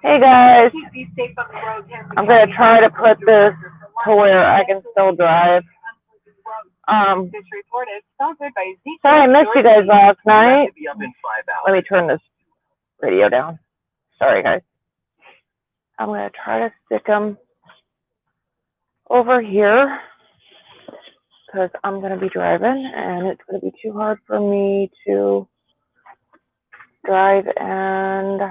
Hey guys, I'm gonna try to put this to where I can still drive. Sorry I missed you guys last night. Let me turn this radio down. Sorry guys. I'm gonna try to stick them over here because I'm gonna be driving and it's gonna be too hard for me to drive and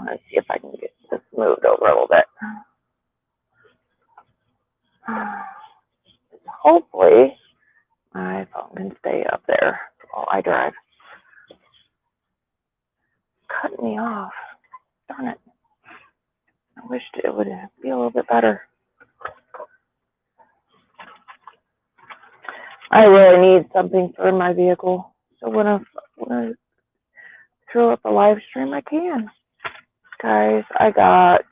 let's see if I can get this moved over a little bit. Hopefully my phone can stay up there while I drive. Cut me off. Darn it. I wished it would be a little bit better. I really need something for my vehicle. So when I throw up a live stream, I can. Guys, I got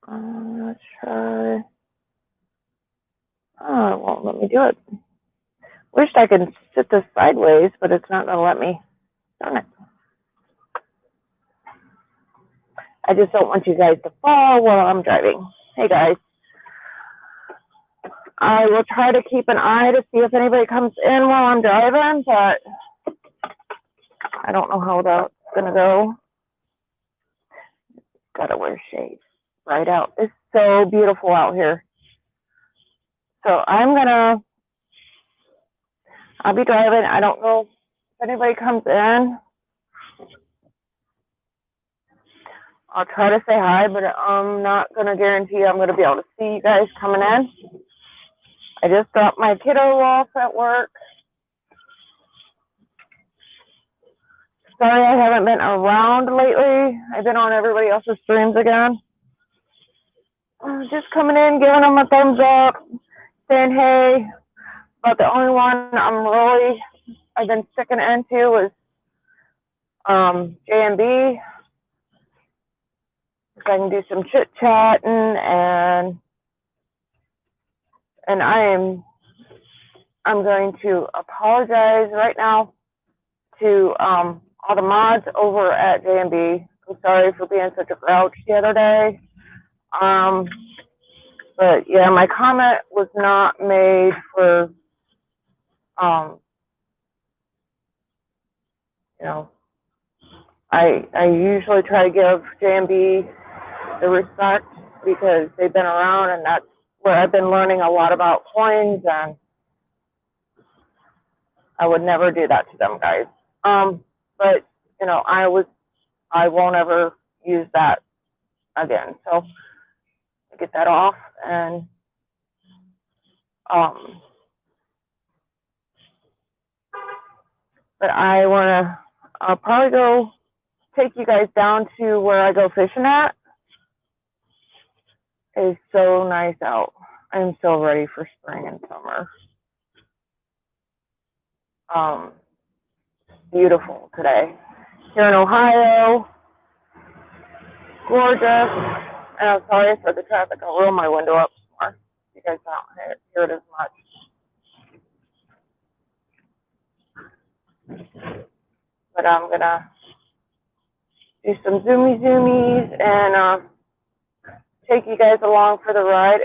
let's try. Oh, it won't let me do it. Wished I could sit this sideways, but it's not gonna let me. Darn it. I just don't want you guys to fall while I'm driving. Hey guys. I will try to keep an eye to see if anybody comes in while I'm driving, but I don't know how that's gonna go. Gotta wear shades right out. It's so beautiful out here. So I'll be driving. I don't know if anybody comes in. I'll try to say hi, but I'm not gonna guarantee I'm gonna be able to see you guys coming in. I just dropped my kiddo off at work. Sorry I haven't been around lately. I've been on everybody else's streams again. Just coming in, giving them a thumbs up, saying hey. But the only one I've been sticking into is J&B. So I can do some chit chatting and I'm going to apologize right now to all the mods over at J&B. I'm sorry for being such a grouch the other day. But yeah, my comment was not made for you know, I usually try to give J&B the respect because they've been around and that's where I've been learning a lot about coins, and I would never do that to them, guys. But you know, I won't ever use that again. So get that off, and but I'll probably go take you guys down to where I go fishing at. It's so nice out. I'm so ready for spring and summer. Beautiful today here in Ohio. Gorgeous. And I'm sorry for the traffic. I'll roll my window up more. You guys don't hear it as much. But I'm gonna do some zoomies and take you guys along for the ride.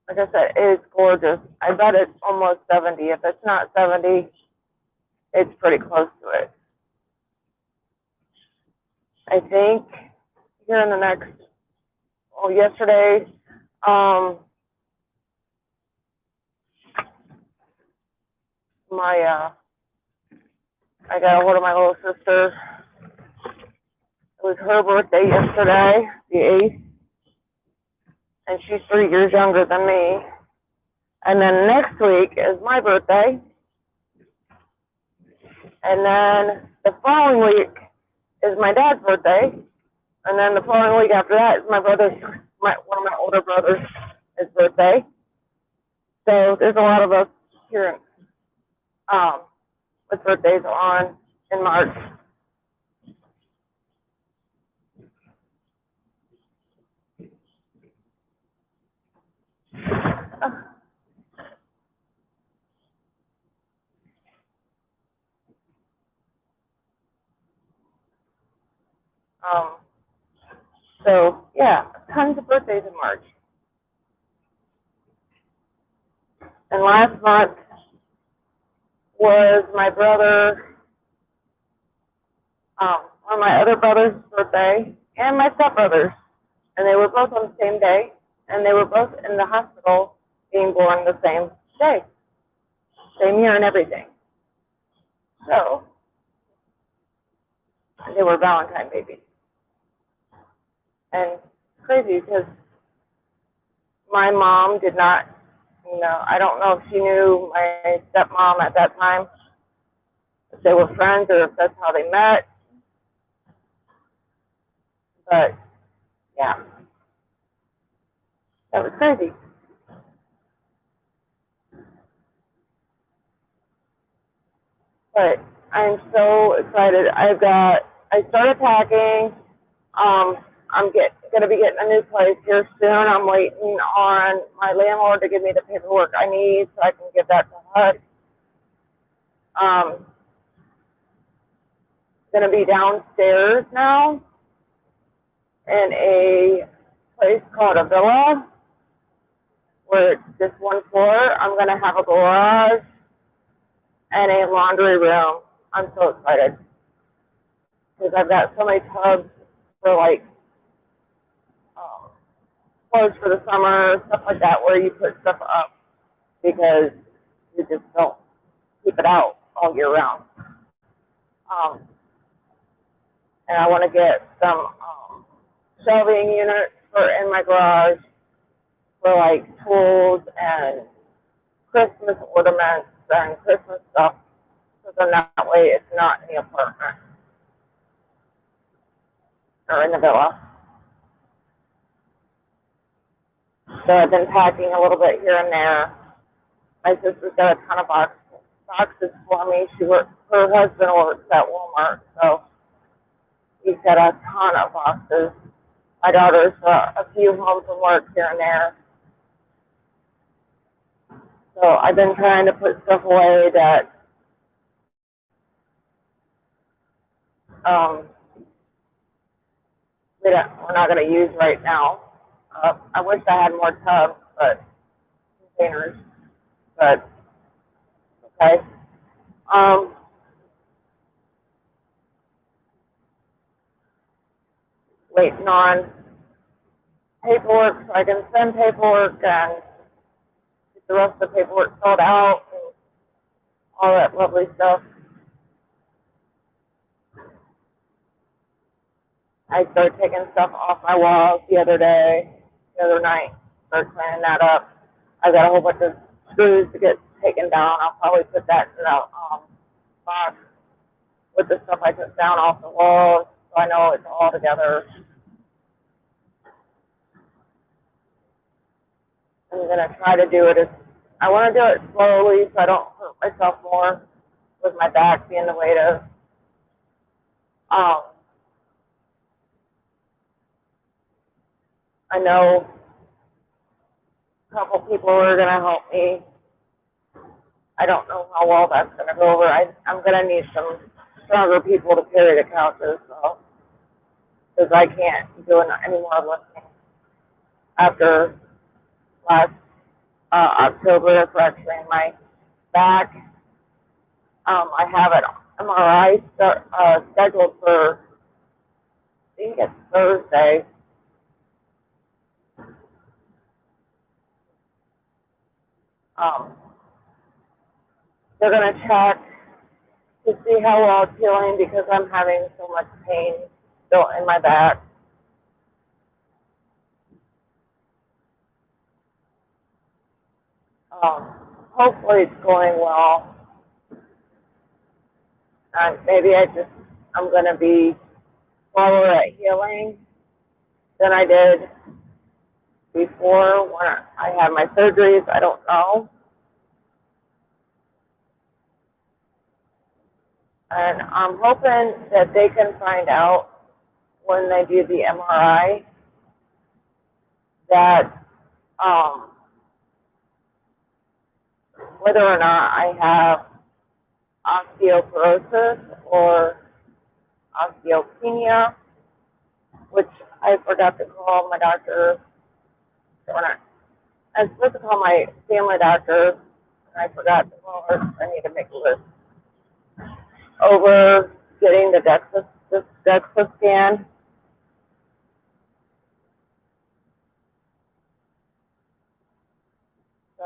Like I said, it is gorgeous. I bet it's almost 70. If it's not 70, it's pretty close to it. I think here in the next, yesterday, I got a hold of my little sister. It was her birthday yesterday, the 8th, and she's 3 years younger than me. And then next week is my birthday. And then the following week is my dad's birthday. And then the following week after that is one of my older brothers' birthday. So there's a lot of us here with birthdays on in March. Um, so yeah, tons of birthdays in March. And last month was my brother, one of my other brother's birthday, and my stepbrother's. And they were both on the same day, and they were both in the hospital being born the same day, same year and everything. So they were Valentine babies. And it's crazy because my mom did not, I don't know if she knew my stepmom at that time, if they were friends or if that's how they met. But yeah, that was crazy. But I'm so excited. I started packing. I'm gonna be getting a new place here soon. I'm waiting on my landlord to give me the paperwork I need so I can give that to HUD. Gonna be downstairs now in a place called a villa where it's just one floor. I'm gonna have a garage and a laundry room. I'm so excited because I've got so many tubs for like clothes for the summer, stuff like that, where you put stuff up because you just don't keep it out all year round. Um, and I want to get some shelving units for in my garage for like tools and Christmas ornaments and Christmas stuff. So then that way it's not in the apartment or in the villa. So I've been packing a little bit here and there. My sister's got a ton of boxes for me. Her husband works at Walmart, so he's got a ton of boxes. My daughter's a few home from work here and there. So I've been trying to put stuff away that um, we're not going to use right now. I wish I had more tubs, but containers, but okay. Um, Waiting on paperwork so I can send paperwork and get the rest of the paperwork filled out and all that lovely stuff. I started taking stuff off my walls the other night, started cleaning that up. I got a whole bunch of screws to get taken down. I'll probably put that in the box with the stuff I took down off the walls so I know it's all together. I'm going to try to do it I want to do it slowly so I don't hurt myself more with my back being the weight of. I know a couple people are going to help me. I don't know how well that's going to go over. I'm going to need some stronger people to carry the couches, so, because I can't do any more lifting after last October fracturing my back. I have an MRI scheduled for, I think it's Thursday. They're going to check to see how well it's healing because I'm having so much pain still in my back. Hopefully it's going well. Maybe I'm going to be slower at healing than I did before when I had my surgeries. I don't know. And I'm hoping that they can find out when they do the MRI that whether or not I have osteoporosis or osteopenia, which I forgot to call my doctor. I was supposed to call my family doctor, and I forgot to call her. I need to make a list. Over getting the DEXA scan.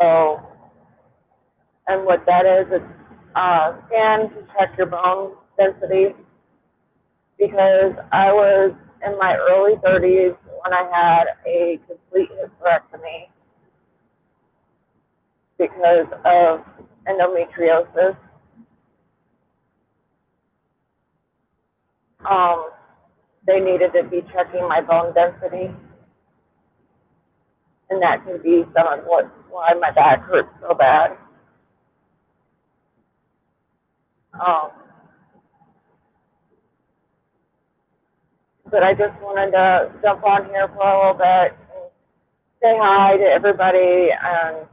So, and what that is, it's a scan to check your bone density, because I was in my early 30s when I had a complete hysterectomy because of endometriosis. They needed to be checking my bone density, and that could be some of why my back hurts so bad. But I just wanted to jump on here for a little bit and say hi to everybody, and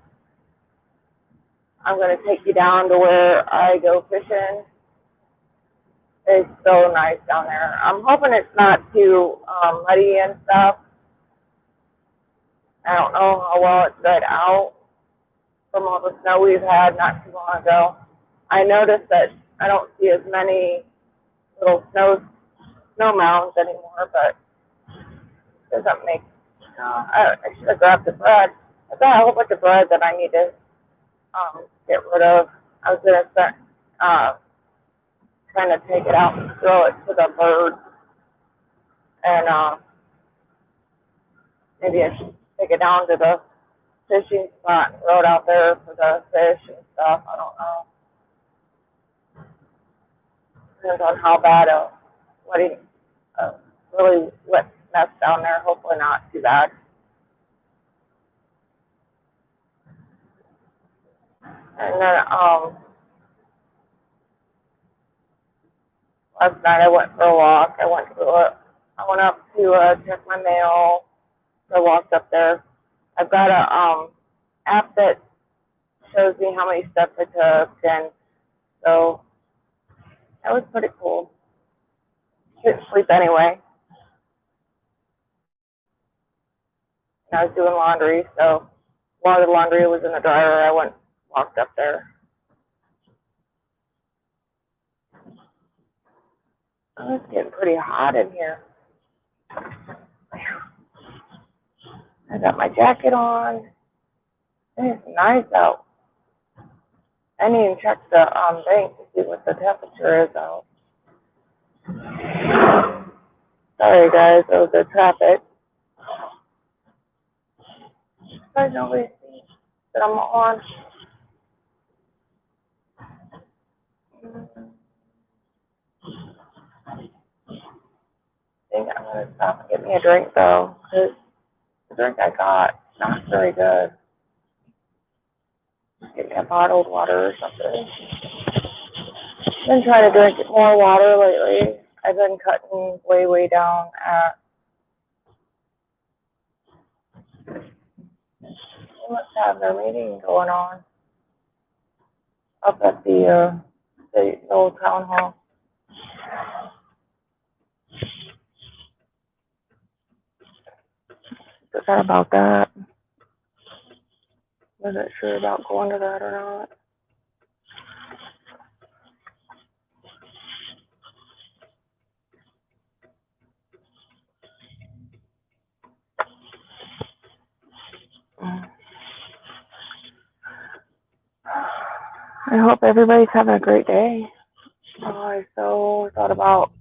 I'm going to take you down to where I go fishing. It's so nice down there. I'm hoping it's not too muddy and stuff. I don't know how well it's dried out from all the snow we've had not too long ago. I noticed that I don't see as many little snow mounds anymore, but it doesn't make. I should have grabbed the bread. I've got a whole bunch of bread that I need to get rid of. I was gonna start trying to take it out and throw it to the birds, and maybe I should take it down to the fishing spot and throw it out there for the fish and stuff. I don't know. Depends on how bad a really wet mess down there. Hopefully not too bad. And then last night I went for a walk. I went up to check my mail. So I walked up there. I've got a app that shows me how many steps I took, and so that was pretty cool. Couldn't sleep anyway. And I was doing laundry, so while the laundry was in the dryer, I walked up there. Oh, it's getting pretty hot in here. I got my jacket on. It's nice out. I didn't even check the bank to see what the temperature is out. Sorry guys, it was the traffic. Guys, nobody sees that I'm on. I think I'm gonna stop and get me a drink though, because the drink I got not very good. Get me a bottled water or something. I've been trying to drink more water lately. I've been cutting way down at. They must have their meeting going on up at the old town hall. Forgot about that. Wasn't sure about going to that or not. I hope everybody's having a great day. Oh, I so thought about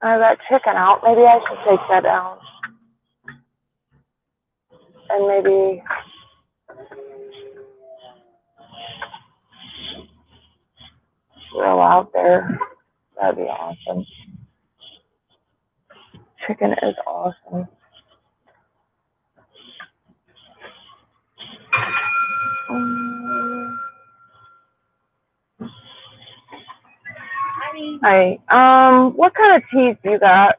that chicken out. Maybe I should take that down. And maybe grill out there. That'd be awesome. Chicken is awesome. Hi. What kind of teas do you got?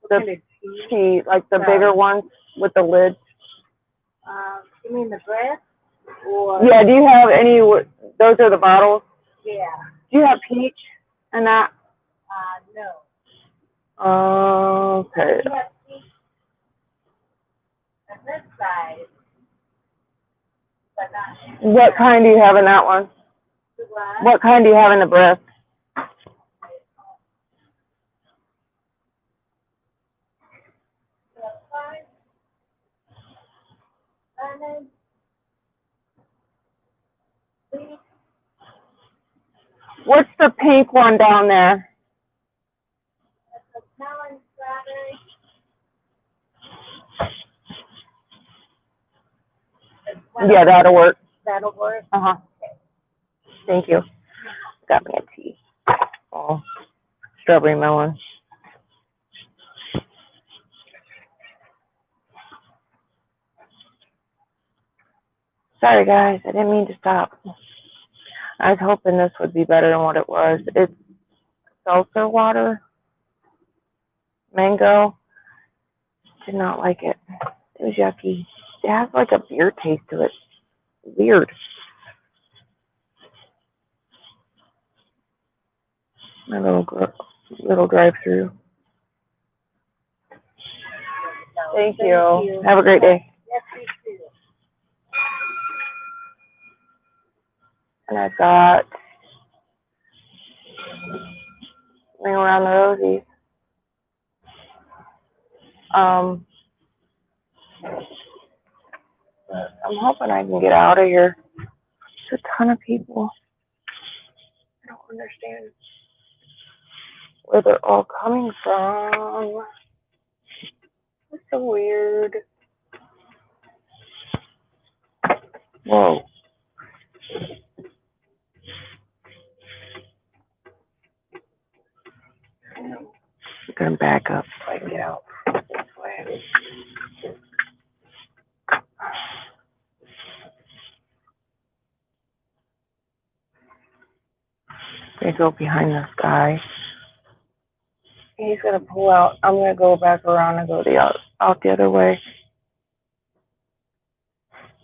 The tea, like the bigger ones with the lid. You mean the bread? Or Yeah. Do you have any Those are the bottles? Yeah. Do you have peach in that? No. Okay. We have peach on this side, but not. What kind do you have in that one? What kind do you have in the breast? What's the pink one down there? Yeah, that'll work. That'll work. Uh-huh. Thank you. Got me a tea. Oh, strawberry melon. Sorry, guys. I didn't mean to stop. I was hoping this would be better than what it was. It's seltzer water. Mango. Did not like it. It was yucky. It has like a beer taste to it. Weird. My little drive-through. Thank you. Have a great day. Yes, we do. And I've got Ring Around the Rosies. But I'm hoping I can get out of here. There's a ton of people. I don't understand where they're all coming from. It's so weird. Whoa. I'm gonna back up so I can get out this way. I'm gonna go behind this guy. He's gonna pull out. I'm gonna go back around and go out the other way.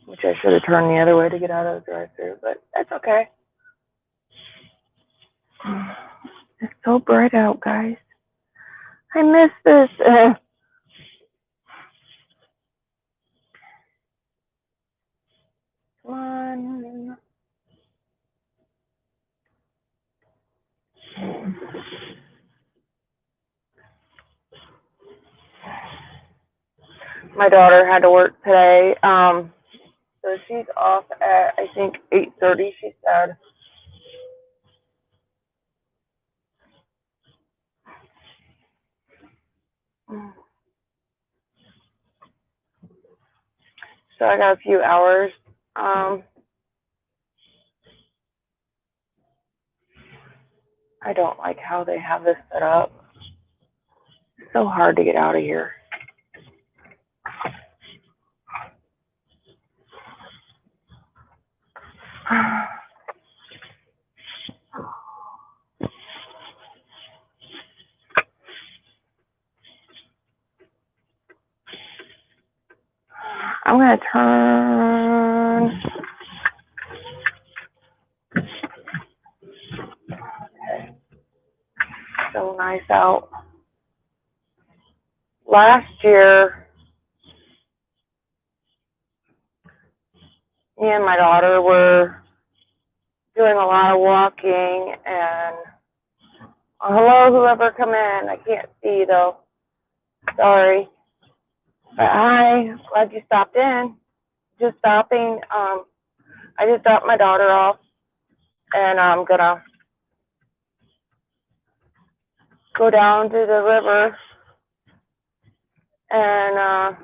Which I should have turned the other way to get out of the drive-thru, but that's okay. It's so bright out, guys. I miss this. Come on. My daughter had to work today. So she's off at, I think, 8:30, she said. So I got a few hours. I don't like how they have this set up. It's so hard to get out of here. I'm going to turn. Okay. So nice out. Last year, me and my daughter were doing a lot of walking and hello, whoever come in. I can't see though. Sorry. But hi, glad you stopped in. Just stopping. I just dropped my daughter off and I'm gonna go down to the river and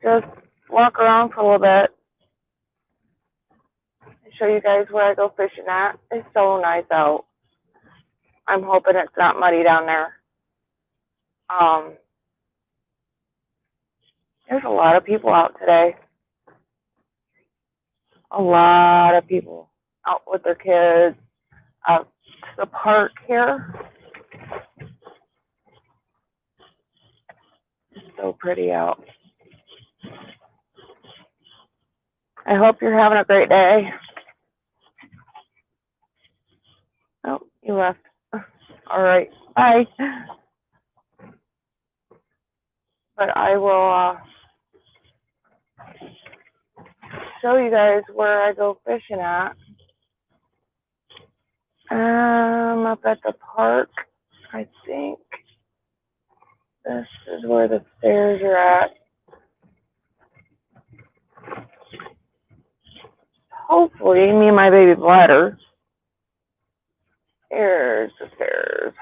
just walk around for a little bit. Show you guys where I go fishing at. It's so nice out. I'm hoping it's not muddy down there. There's a lot of people out today. A lot of people out with their kids out to the park here. It's so pretty out. I hope you're having a great day. You left. All right. Bye. But I will show you guys where I go fishing at. Up at the park. I think this is where the stairs are at. Hopefully, me and my baby bladder. Here's the stairs.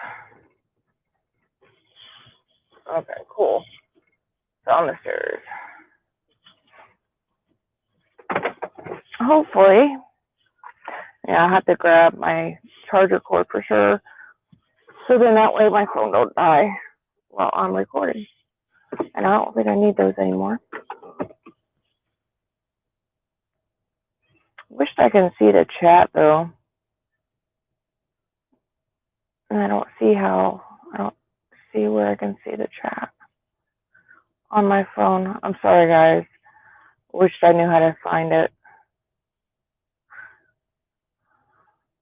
Okay, cool. It's on the stairs. Hopefully. Yeah, I have to grab my charger cord for sure. So then that way my phone don't die while I'm recording. And I don't think I need those anymore. Wish I can see the chat though. And I don't see where I can see the chat on my phone. I'm sorry guys. Wish I knew how to find it.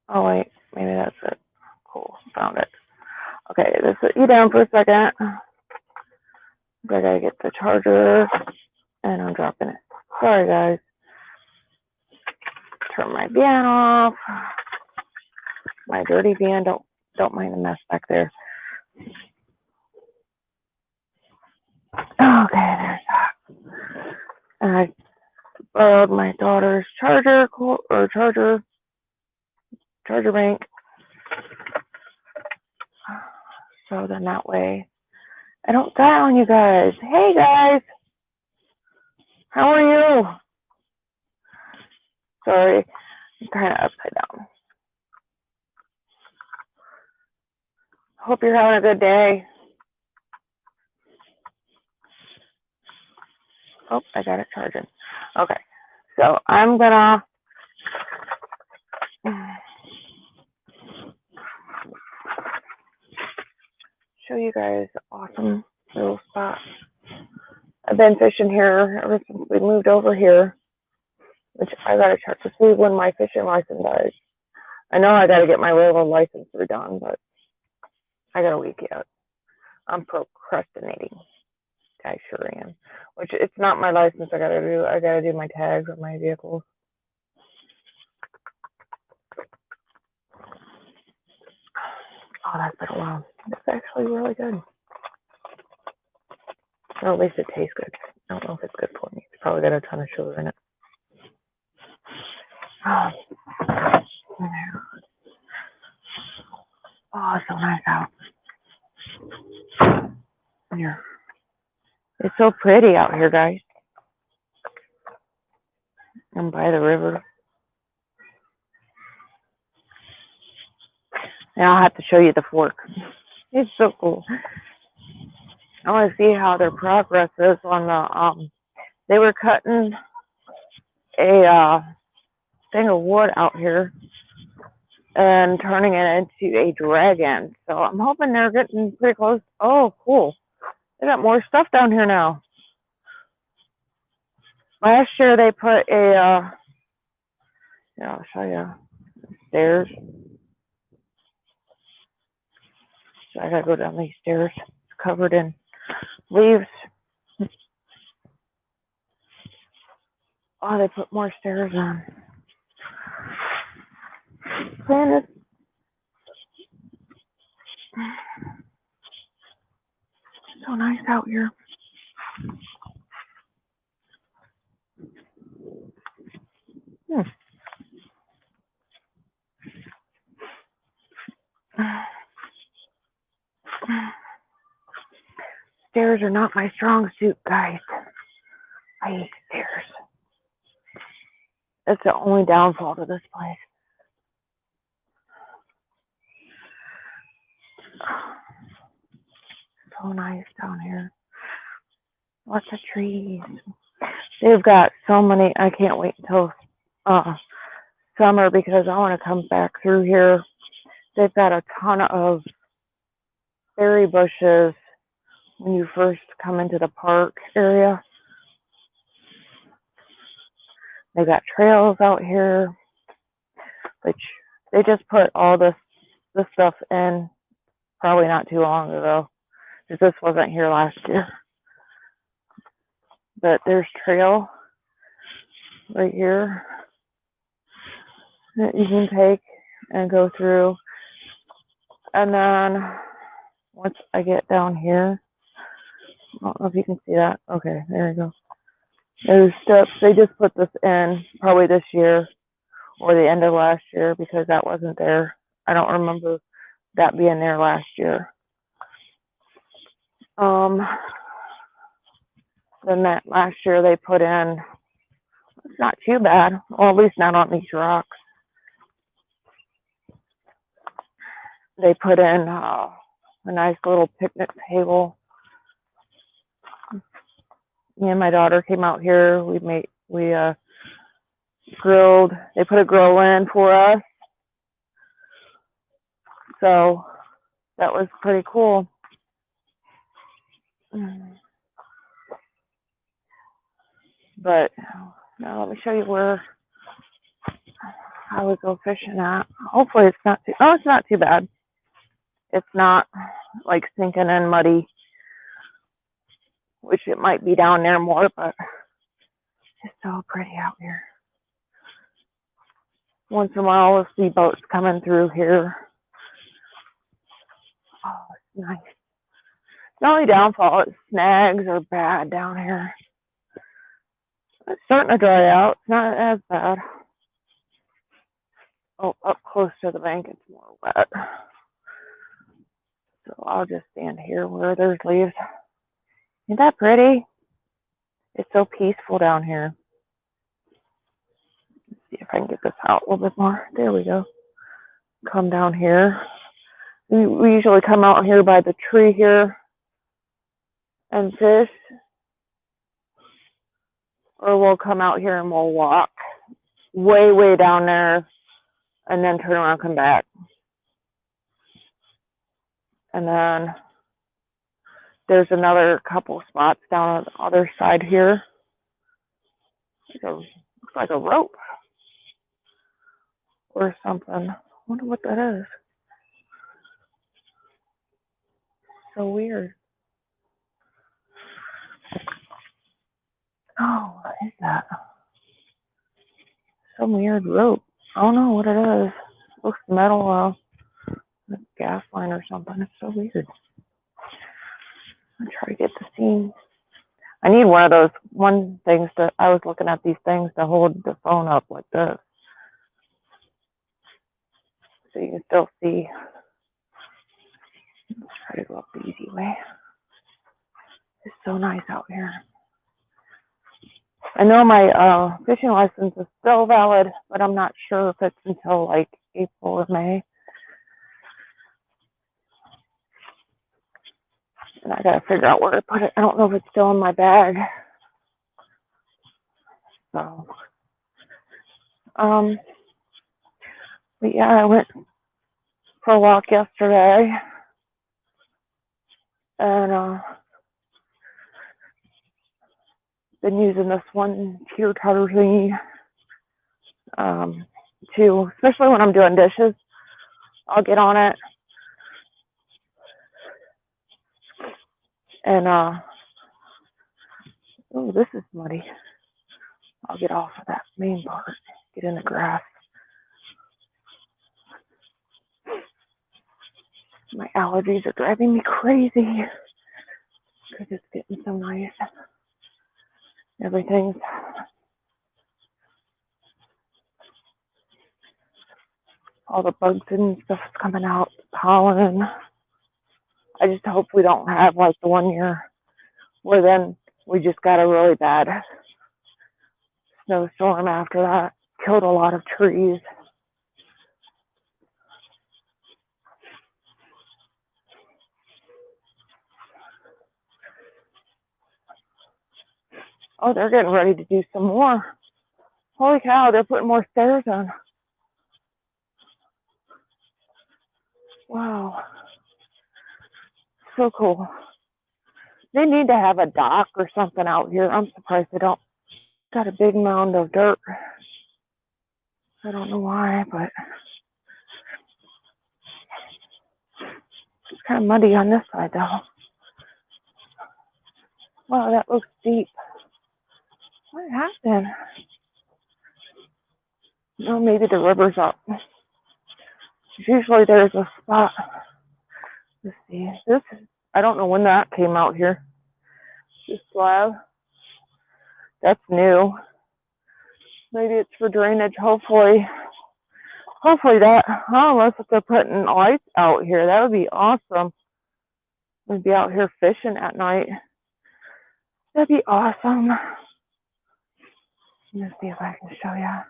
Oh wait, maybe that's it. Cool, found it. Okay, let's put you down for a second. I gotta get the charger and I'm dropping it. Sorry guys. Turn my van off. My dirty van, don't mind the mess back there. Okay, there's that. And I borrowed my daughter's charger bank. So then that way I don't die on you guys. Hey guys, how are you? Sorry, I'm kind of upside down. Hope you're having a good day. Oh, I got it charging. Okay, so I'm gonna show you guys an awesome little spot. I've been fishing here ever since we moved over here, which I gotta check to see when my fishing license dies. I know I gotta get my railroad license redone, but I got a week yet. I'm procrastinating. I sure am. Which it's not my license I gotta do. I gotta do my tags on my vehicles. Oh, that's been a while. It's actually really good. Or at least it tastes good. I don't know if it's good for me. It's probably got a ton of sugar in it. Oh, it's so nice out. Here. It's so pretty out here, guys. I'm by the river. And I'll have to show you the fork. It's so cool. I want to see how their progress is on the, they were cutting a thing of wood out here and turning it into a dragon. So I'm hoping they're getting pretty close. Oh, cool. They got more stuff down here now. Last year they put a, yeah, I'll show you, stairs. So I gotta go down these stairs. It's covered in leaves. Oh, they put more stairs on. Man, it's so nice out here. Stairs are not my strong suit, guys. I hate stairs. That's the only downfall to this place. So nice down here. Lots of trees. They've got so many. I can't wait until summer because I want to come back through here. They've got a ton of berry bushes when you first come into the park area. They got trails out here, which they just put all this this stuff in probably not too long ago, because this wasn't here last year. But there's trail right here that you can take and go through. And then once I get down here, I don't know if you can see that. Okay, there you go. There's steps. They just put this in probably this year or the end of last year, because that wasn't there. I don't remember that being there last year. Then that last year they put in, it's not too bad. Well, at least not on these rocks. They put in a nice little picnic table. Me and my daughter came out here. We grilled. They put a grill in for us. So that was pretty cool. But now let me show you where I would go fishing at. Hopefully it's not it's not too bad. It's not like sinking in muddy, which it might be down there more, but it's so pretty out here. Once in a while we'll see boats coming through here. Oh, it's nice. The only downfall is snags are bad down here. It's starting to dry out. It's not as bad. Oh, up close to the bank, it's more wet. So I'll just stand here where there's leaves. Isn't that pretty? It's so peaceful down here. Let's see if I can get this out a little bit more. There we go. Come down here. We usually come out here by the tree here and fish. Or we'll come out here and we'll walk way, way down there and then turn around and come back. And then there's another couple spots down on the other side here. Looks like a rope or something. I wonder what that is. So weird. Oh, what is that? Some weird rope. I don't know what it is. It looks metal, gas line or something. It's so weird. I'm trying to get the scene. I need one of those things I was looking at these things to hold the phone up like this, so you can still see. Let's try to go up the easy way. It's so nice out here. I know my fishing license is still valid, but I'm not sure if it's until like April or May. And I gotta figure out where to put it. I don't know if it's still in my bag. So, but yeah, I went for a walk yesterday, and been using this one teeter totter thingy, too, especially when I'm doing dishes. I'll get on it, and oh, this is muddy. I'll get off of that main part, get in the grass. My allergies are driving me crazy because it's getting so nice. Everything's all the bugs and stuff's coming out, pollen. I just hope we don't have like the 1 year where then we just got a really bad snowstorm after that. Killed a lot of trees. Oh, they're getting ready to do some more. Holy cow, they're putting more stairs on. Wow. So cool. They need to have a dock or something out here. I'm surprised they don't. Got a big mound of dirt. I don't know why, but It's kind of muddy on this side though. Wow, that looks deep. What happened? Oh, maybe the river's up. Usually there's a spot. Let's see. I don't know when that came out here. This slab. That's new. Maybe it's for drainage. Hopefully that. Oh, unless if they're putting lights out here, that would be awesome. We'd be out here fishing at night. That'd be awesome. Let's see if I can show you.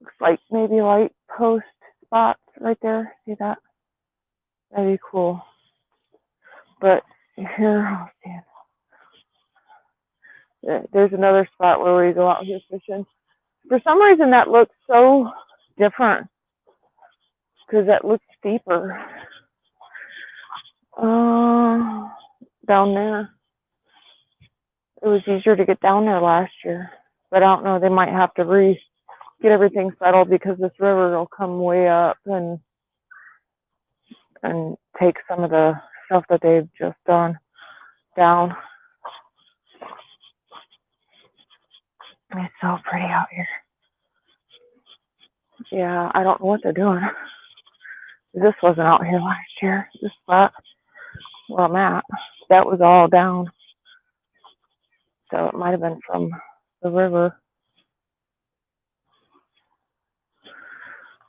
Looks like maybe light post spots right there. See that? That'd be cool. But here, I'll stand. There's another spot where we go out here fishing. For some reason, that looks so different because that looks steeper. Down there. It was easier to get down there last year, but I don't know. They might have to get everything settled because this river will come way up and take some of the stuff that they've just done down. It's so pretty out here. Yeah, I don't know what they're doing. This wasn't out here last year. This spot where I'm at, that was all down. So it might have been from the river.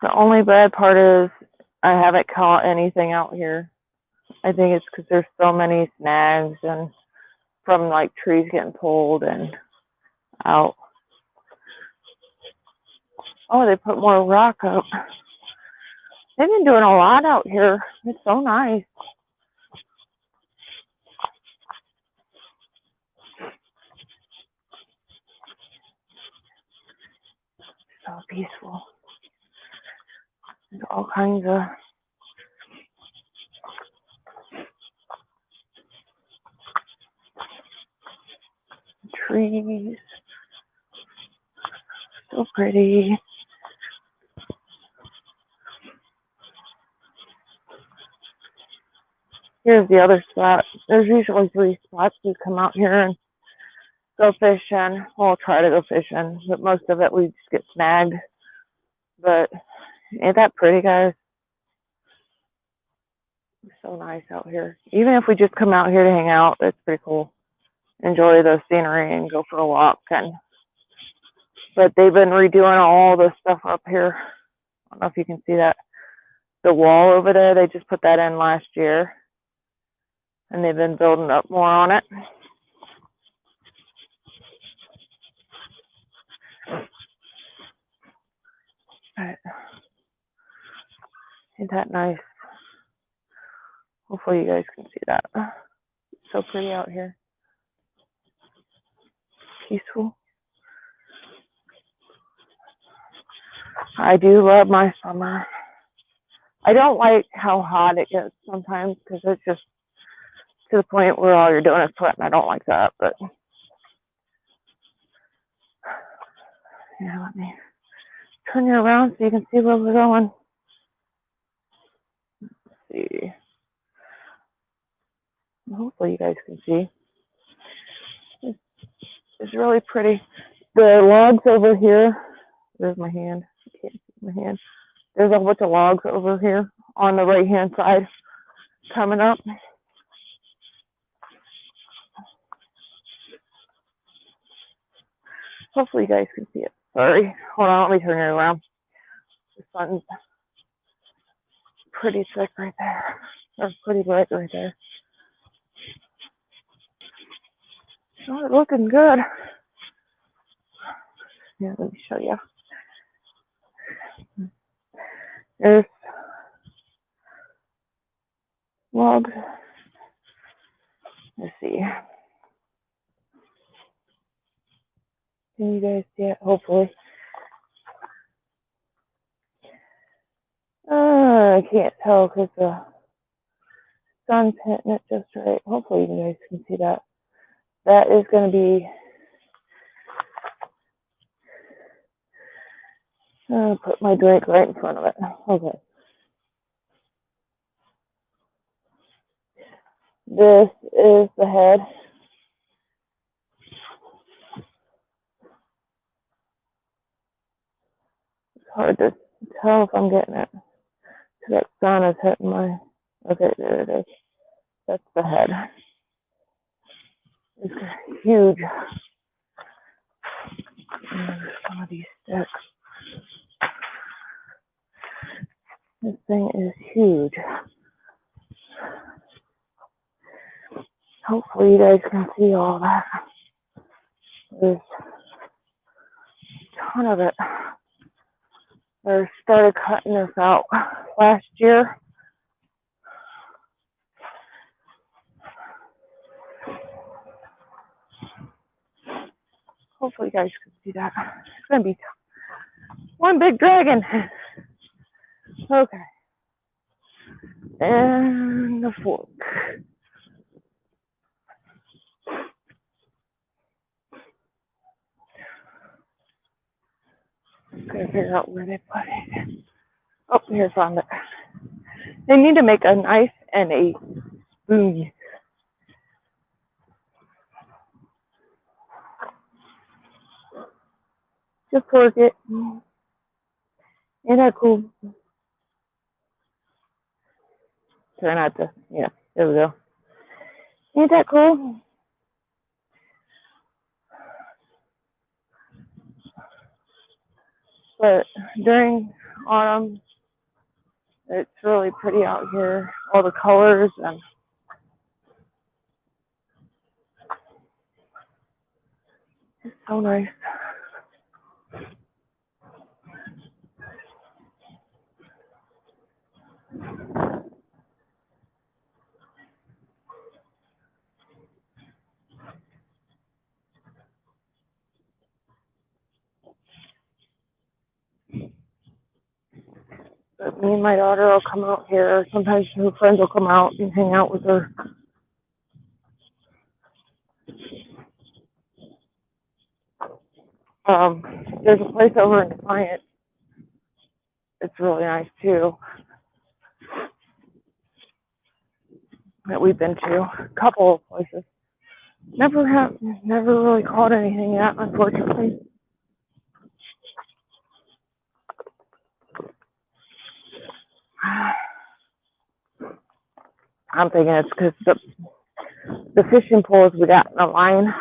The only bad part is I haven't caught anything out here. I think it's because there's so many snags and from like trees getting pulled and out. Oh, they put more rock up. They've been doing a lot out here. It's so nice. So peaceful. There's all kinds of trees. So pretty. Here's the other spot. There's usually 3 spots we come out here and go fishing. We'll try to go fishing, but most of it we just get snagged. But ain't that pretty, guys? It's so nice out here. Even if we just come out here to hang out, that's pretty cool. Enjoy the scenery and go for a walk. But they've been redoing all the stuff up here. I don't know if you can see that. The wall over there, they just put that in last year. And they've been building up more on it. Isn't that nice? Hopefully you guys can see that. It's so pretty out here. Peaceful. I do love my summer. I don't like how hot it gets sometimes because it's just to the point where all you're doing is sweating. I don't like that, but yeah, let me turn you around so you can see where we're going. Let's see. Hopefully you guys can see. It's really pretty. The logs over here. There's my hand. I can't see my hand. There's a bunch of logs over here on the right-hand side coming up. Hopefully you guys can see it. Sorry. Hold on, let me turn it around. The sun's pretty thick right there. Or pretty bright right there. Oh, it's looking good. Yeah, let me show you. There's logs. Let's see. Can you guys see it? Hopefully. I can't tell because the sun's hitting it just right. Hopefully you guys can see that. That is going to be... I'll put my drink right in front of it. Okay. This is the head. It's hard to tell if I'm getting it. That sun is hitting my... Okay, there it is. That's the head. It's huge. And some of these sticks. This thing is huge. Hopefully you guys can see all that. There's a ton of it. I started cutting this out last year. Hopefully you guys can see that. It's going to be one big dragon. Okay. And the fork. I'm going to figure out where they put it. Oh, here, found it. They need to make a knife and a spoon. Just fork it. Ain't that cool? Try not to. Yeah, there we go. Ain't that cool? But during autumn, it's really pretty out here. All the colors and it's so nice. But me and my daughter will come out here. Sometimes her friends will come out and hang out with her. There's a place over in Defiant. It's really nice too. That we've been to a couple of places. Never really caught anything yet, unfortunately. I'm thinking it's because the fishing poles we got in the line,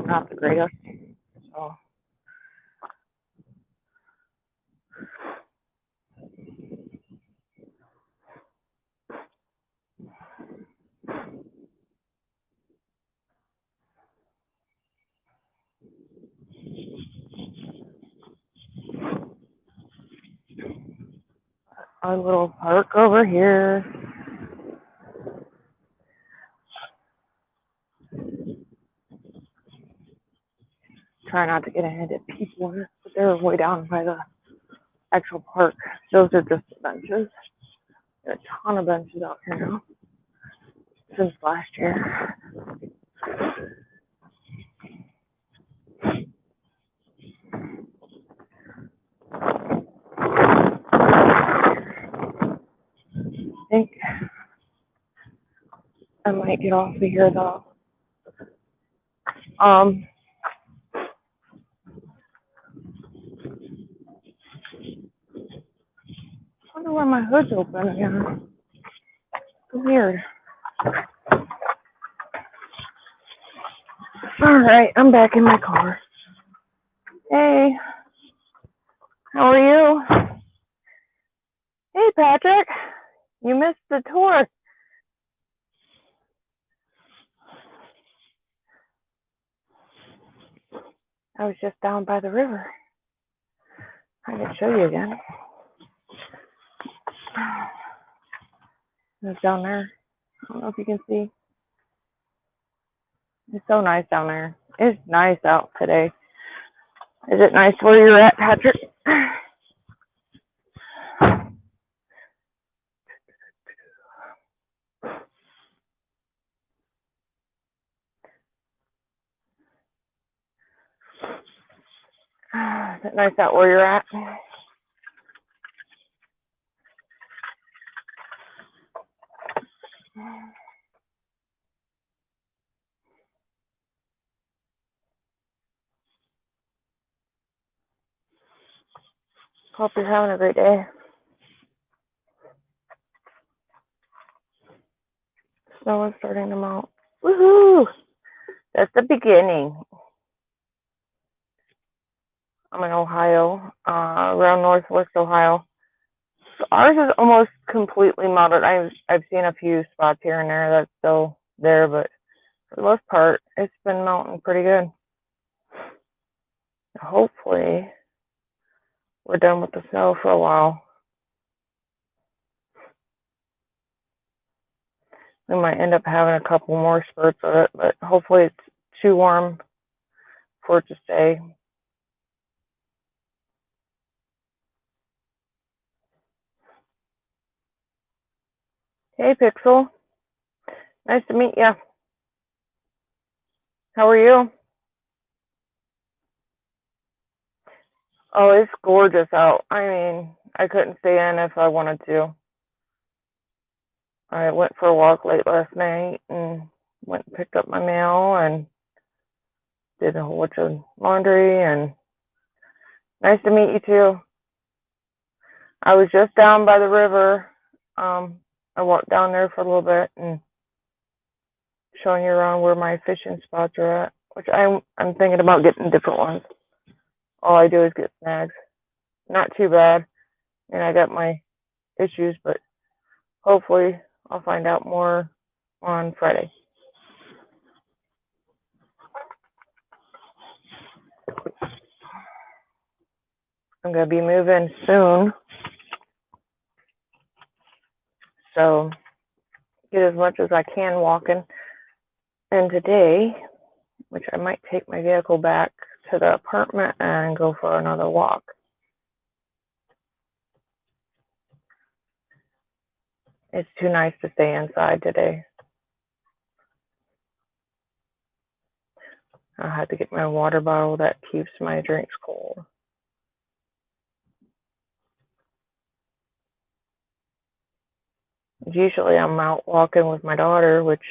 not the greatest. So. Our little park over here. Try not to get ahead of people, but they're way down by the actual park. Those are just the benches. There are a ton of benches out here now since last year. I think I might get off of here though. I wonder why my hood's open again. It's weird. All right, I'm back in my car. Hey, how are you? Hey, Patrick, you missed the tour. I was just down by the river. I can show you again. It's down there. I don't know if you can see. It's so nice down there. It's nice out today. Is it nice where you're at, Patrick? Is it nice out where you're at? Hope you're having a great day. Snow is starting to melt. Woohoo! That's the beginning. I'm in Ohio, around Northwest Ohio. So ours is almost completely melted. I've seen a few spots here and there that's still there, but for the most part, it's been melting pretty good. Hopefully, we're done with the snow for a while. We might end up having a couple more spurts of it, but hopefully it's too warm for it to stay. Hey, Pixel. Nice to meet you. How are you? Oh, it's gorgeous out. I mean, I couldn't stay in if I wanted to. I went for a walk late last night and went and picked up my mail and did a whole bunch of laundry, and nice to meet you too. I was just down by the river. I walked down there for a little bit and showing you around where my fishing spots are at, which I'm thinking about getting different ones. All I do is get snags. Not too bad. And I got my issues, but hopefully I'll find out more on Friday. I'm going to be moving soon. So get as much as I can walking. And today, which I might take my vehicle back to the apartment and go for another walk. It's too nice to stay inside today. I have to get my water bottle that keeps my drinks cold. Usually I'm out walking with my daughter, which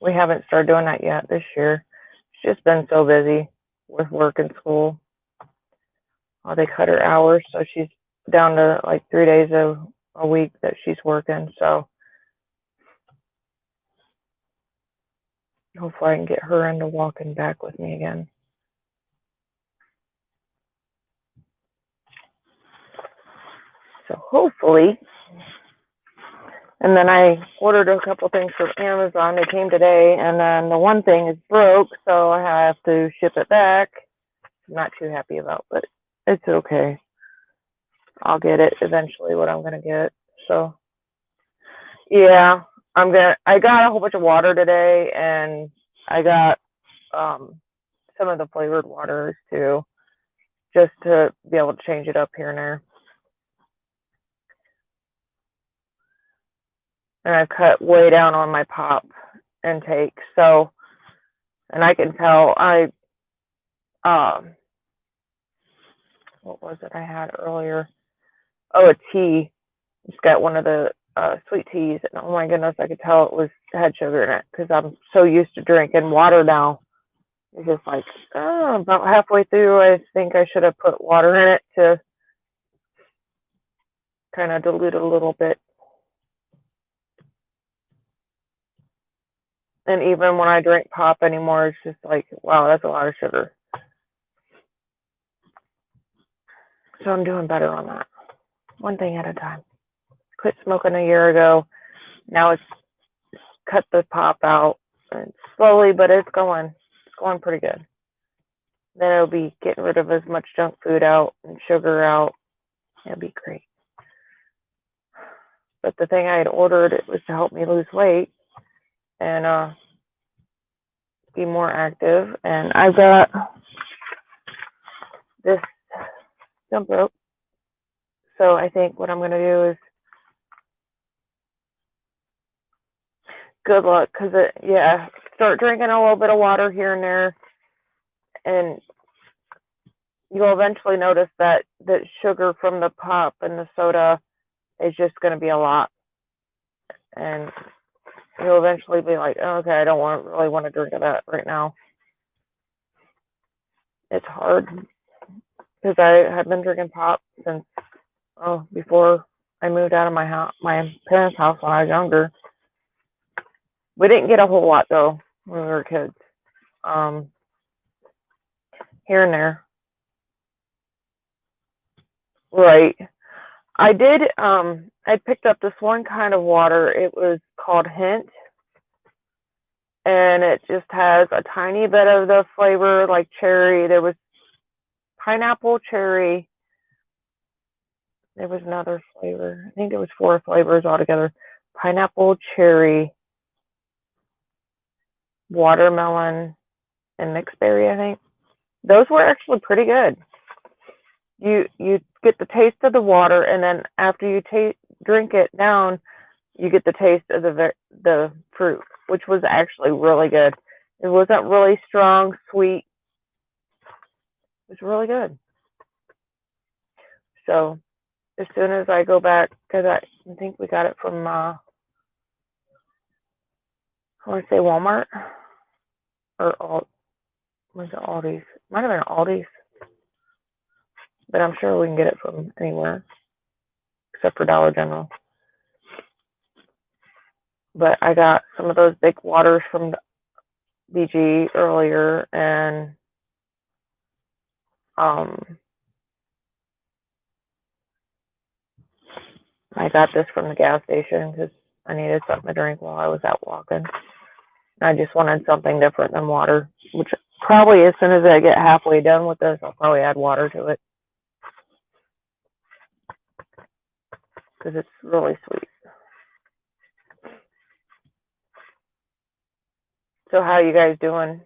we haven't started doing that yet this year. She's just been so busy with work and school. They cut her hours, so she's down to like 3 days a week that she's working. So hopefully I can get her into walking back with me again. So hopefully. And then I ordered a couple things from Amazon. They came today, and then the one thing is broke, so I have to ship it back. I'm not too happy about, but it's okay. I'll get it eventually, what I'm gonna get. So yeah, I got a whole bunch of water today, and I got some of the flavored waters too, just to be able to change it up here and there. And I've cut way down on my pop intake. So, and I can tell what was it I had earlier? Oh, a tea. Just got one of the sweet teas, and oh my goodness, I could tell it had sugar in it because I'm so used to drinking water now. It's just like, about halfway through, I think I should have put water in it to kind of dilute it a little bit. And even when I drink pop anymore, it's just like, wow, that's a lot of sugar. So I'm doing better on that. One thing at a time. Quit smoking a year ago. Now it's cut the pop out. And slowly, but it's going pretty good. Then it'll be getting rid of as much junk food out and sugar out. It'll be great. But the thing I had ordered, it was to help me lose weight and be more active. And I've got this jump rope. So I think what I'm going to do is good luck, because start drinking a little bit of water here and there, and you'll eventually notice that sugar from the pop and the soda is just going to be a lot, and you'll eventually be like, oh, okay, I don't really want to drink that right now. It's hard because I have been drinking pop since before I moved out of my parents' house when I was younger. We didn't get a whole lot though when we were kids. Here and there. Right. I did, I picked up this one kind of water. It was called Hint, and it just has a tiny bit of the flavor like cherry. There was pineapple, cherry. There was another flavor. I think there was 4 flavors altogether. Pineapple, cherry, watermelon, and mixed berry, I think. Those were actually pretty good. You get the taste of the water, and then after you drink it down, you get the taste of the fruit, which was actually really good. It wasn't really strong, sweet. It was really good. So as soon as I go back, because I think we got it from I want to say Walmart or was it Aldi's? Might have been Aldi's, but I'm sure we can get it from anywhere except for Dollar General. But I got some of those big waters from BG earlier, and I got this from the gas station because I needed something to drink while I was out walking. I just wanted something different than water, which probably as soon as I get halfway done with this, I'll probably add water to it because it's really sweet. So how you guys doing?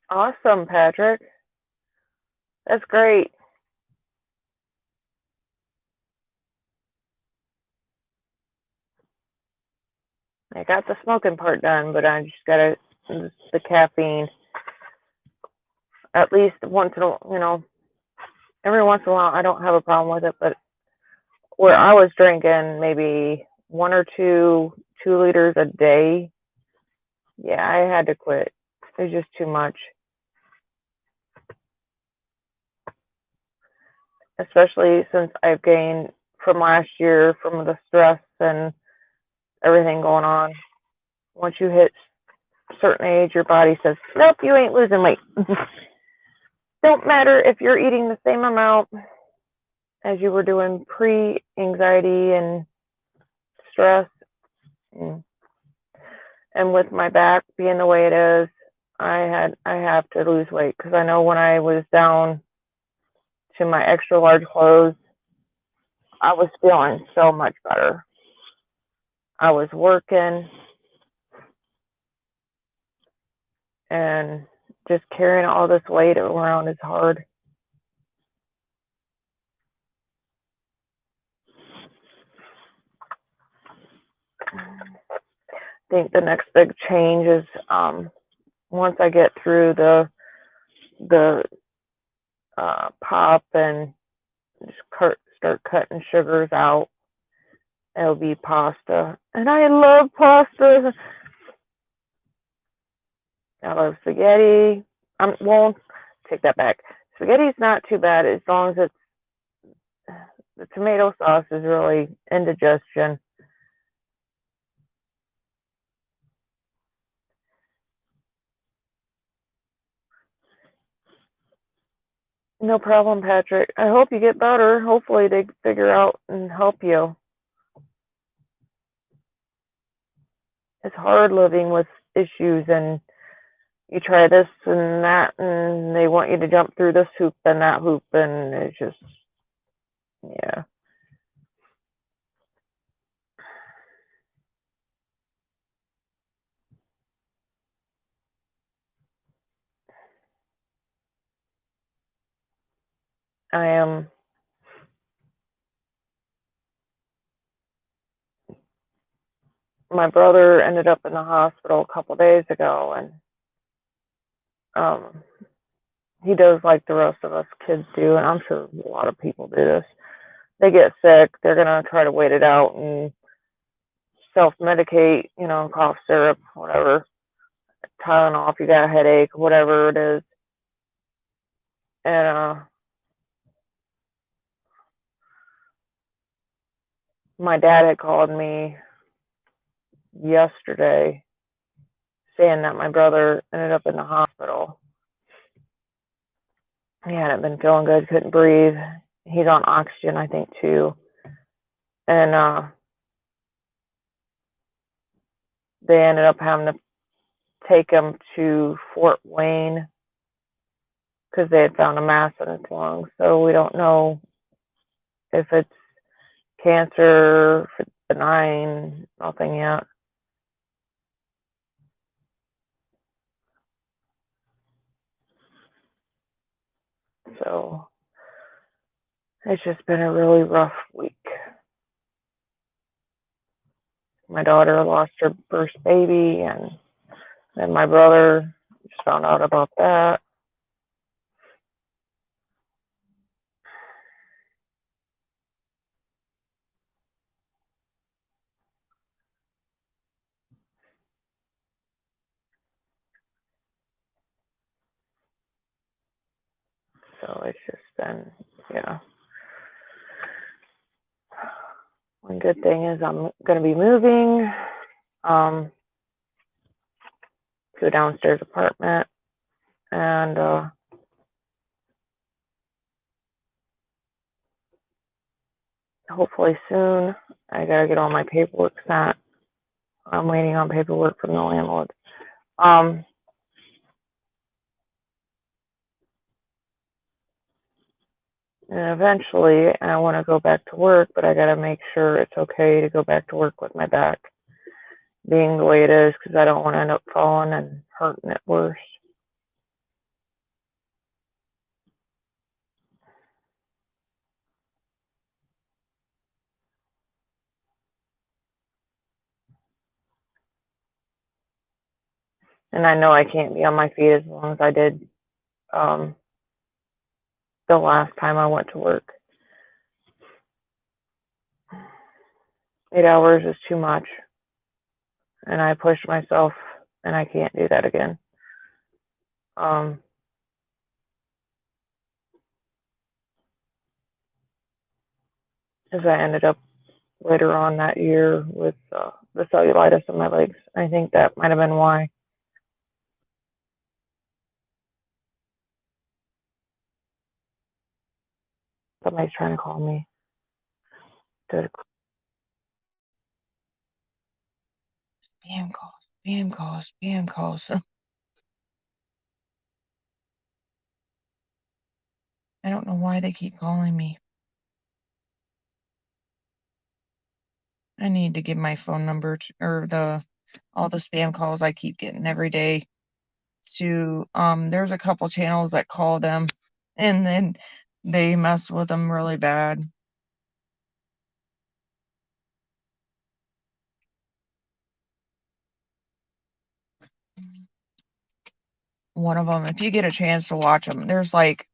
Awesome, Patrick. That's great. I got the smoking part done, but I just got the caffeine. At least once in a, every once in a while, I don't have a problem with it, but where I was drinking maybe 1 or 2 liters a day, yeah, I had to quit. It was just too much. Especially since I've gained from last year from the stress and everything going on. Once you hit a certain age, your body says, nope, you ain't losing weight. Don't matter if you're eating the same amount as you were doing pre-anxiety and stress. And with my back being the way it is, I have to lose weight because I know when I was down to my extra large clothes, I was feeling so much better. I was working and just carrying all this weight around is hard. I think the next big change is once I get through the pop and just start cutting sugars out, it'll be pasta. And I love pasta. I love spaghetti. Well, take that back. Spaghetti's not too bad as long as the tomato sauce is really indigestion. No problem, Patrick. I hope you get better. Hopefully they figure out and help you. It's hard living with issues and you try this and that and they want you to jump through this hoop and that hoop and it's just, yeah. I am my brother ended up in the hospital a couple days ago and he does like the rest of us kids do, and I'm sure a lot of people do this. They get sick, they're gonna try to wait it out and self-medicate, cough syrup, whatever, Tylenol if you got a headache, whatever it is. And my dad had called me yesterday saying that my brother ended up in the hospital. He hadn't been feeling good, couldn't breathe. He's on oxygen, I think, too. And they ended up having to take him to Fort Wayne because they had found a mass in his lungs. So we don't know if it's cancer, if it's benign, nothing yet. So it's just been a really rough week. My daughter lost her first baby, and then my brother just found out about that. So it's just been, yeah. One good thing is I'm going to be moving to a downstairs apartment, and hopefully soon. I got to get all my paperwork sent. I'm waiting on paperwork from the landlord. And eventually, I want to go back to work, but I got to make sure it's okay to go back to work with my back being the way it is, because I don't want to end up falling and hurting it worse. And I know I can't be on my feet as long as I did the last time I went to work. 8 hours is too much, and I pushed myself, and I can't do that again. As I ended up later on that year with the cellulitis in my legs. I think that might have been why. Somebody's trying to call me. Spam calls, spam calls, spam calls. I don't know why they keep calling me. I need to give my phone number or all the spam calls I keep getting every day to there's a couple channels that call them, and then they mess with them really bad. One of them, if you get a chance to watch them, there's like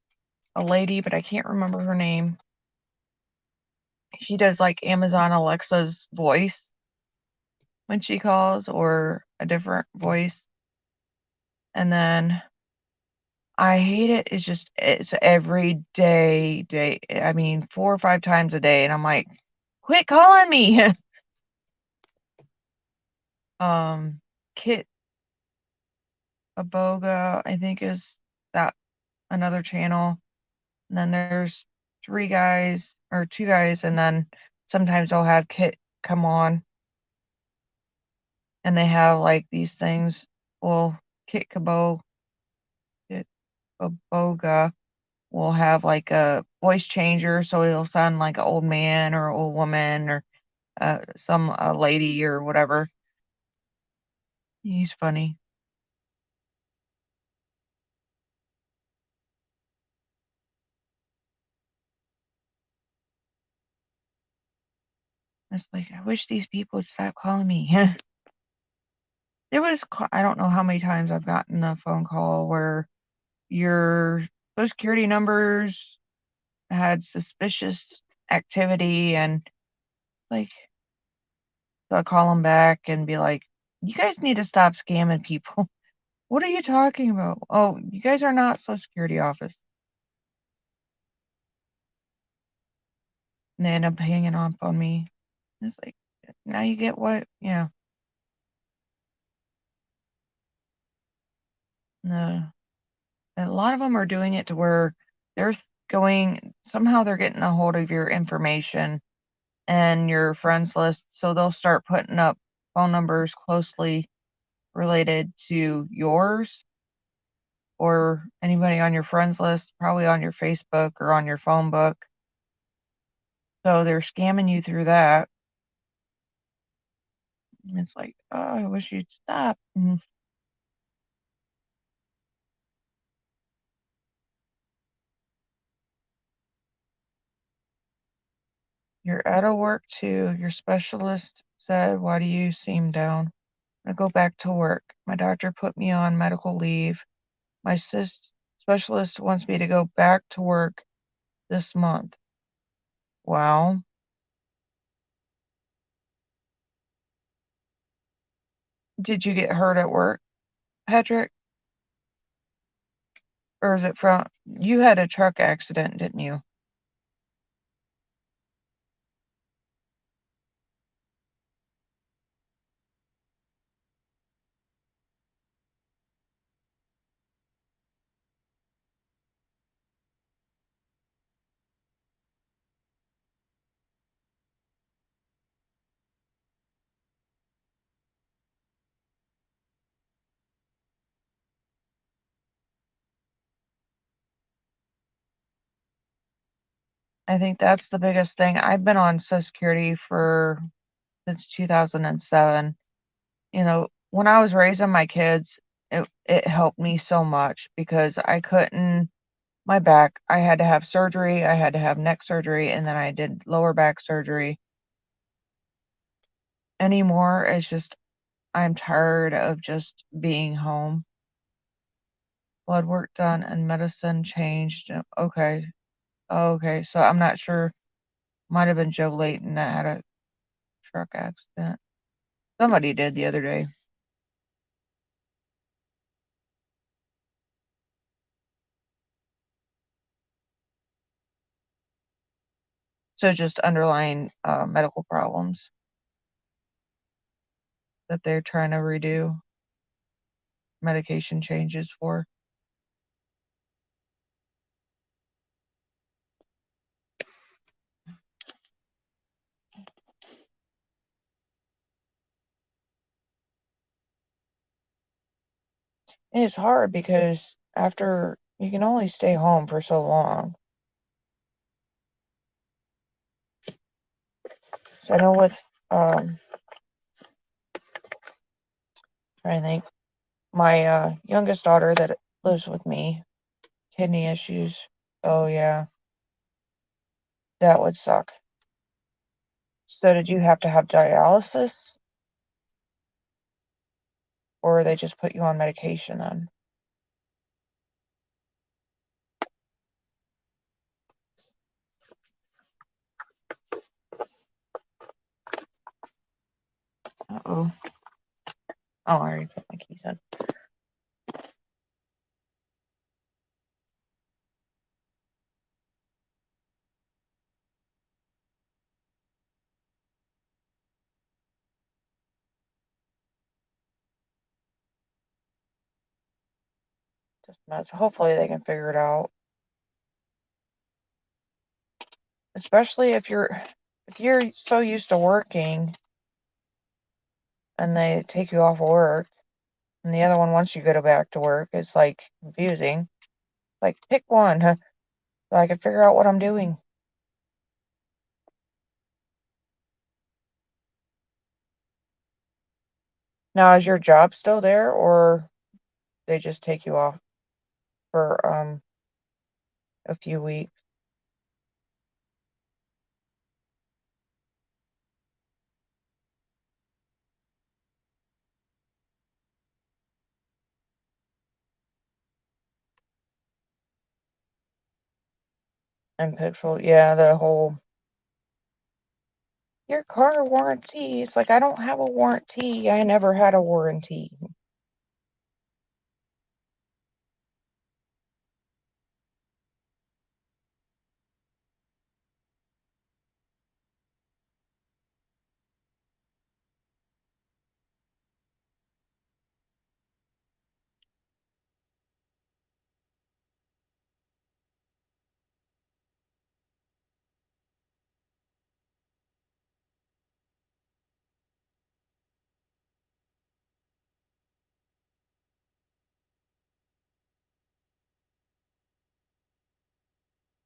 a lady, but I can't remember her name. She does like Amazon Alexa's voice when she calls, or a different voice. And then I hate it. It's every day. I mean, 4 or 5 times a day, and I'm like, quit calling me. Kit Aboga, I think, is that another channel. And then there's 3 guys or 2 guys, and then sometimes I'll have Kit come on, and they have like these things. Well, Kit Aboga will have like a voice changer, so he'll sound like an old man or old woman or some lady or whatever. He's funny. It's like, I wish these people would stop calling me. I don't know how many times I've gotten a phone call where you're Social Security numbers had suspicious activity, and like, so I call them back and be like, you guys need to stop scamming people. What are you talking about? Oh, you guys are not Social Security office. And they end up hanging up on me. It's like, now you get what? Yeah. No. And a lot of them are doing it to where they're somehow they're getting a hold of your information and your friends list. So they'll start putting up phone numbers closely related to yours or anybody on your friends list, probably on your Facebook or on your phone book. So they're scamming you through that. And it's like, oh, I wish you'd stop. You're out of work too. Your specialist said, why do you seem down? I go back to work. My doctor put me on medical leave. My specialist wants me to go back to work this month. Wow. Did you get hurt at work, Patrick? Or is it from you had a truck accident, didn't you? I think that's the biggest thing. I've been on Social Security since 2007. You know, when I was raising my kids, it helped me so much because I couldn't my back. I had to have surgery, I had to have neck surgery, and then I did lower back surgery. Anymore, it's just I'm tired of just being home. Blood work done and medicine changed. Okay. Okay. So I'm not sure. Might have been Joe Layton that had a truck accident. Somebody did the other day. So just underlying medical problems that they're trying to redo medication changes for. And it's hard because after you can only stay home for so long. So I know with trying to think, my youngest daughter that lives with me, kidney issues. Oh yeah, that would suck. So did you have to have dialysis, or they just put you on medication then? Uh-oh. Oh, I already put my keys in. Just a mess. Hopefully they can figure it out. Especially if you're so used to working and they take you off of work and the other one wants you to go back to work, it's like confusing. Like pick one, huh, so I can figure out what I'm doing. Now is your job still there or they just take you off for a few weeks? And Pittsfield, yeah, the whole your car warranty. It's like I don't have a warranty. I never had a warranty.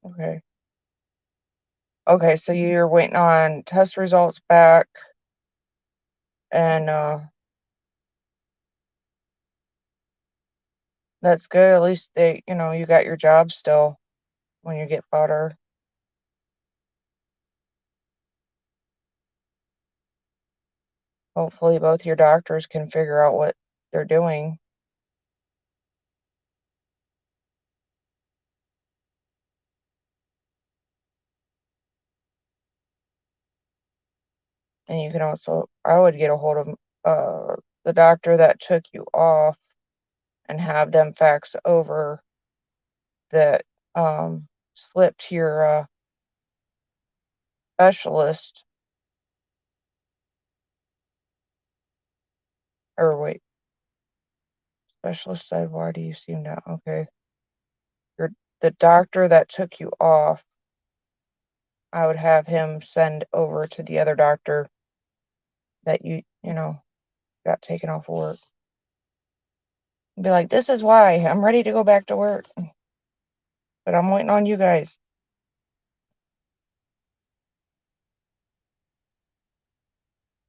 Okay. Okay, so you're waiting on test results back and that's good. At least you got your job still when you get better. Hopefully both your doctors can figure out what they're doing. And you can also, I would get a hold of the doctor that took you off and have them fax over that slip to your specialist. Or wait, specialist said, why do you seem to, okay. The doctor that took you off, I would have him send over to the other doctor that got taken off work. Be like, this is why I'm ready to go back to work, but I'm waiting on you guys.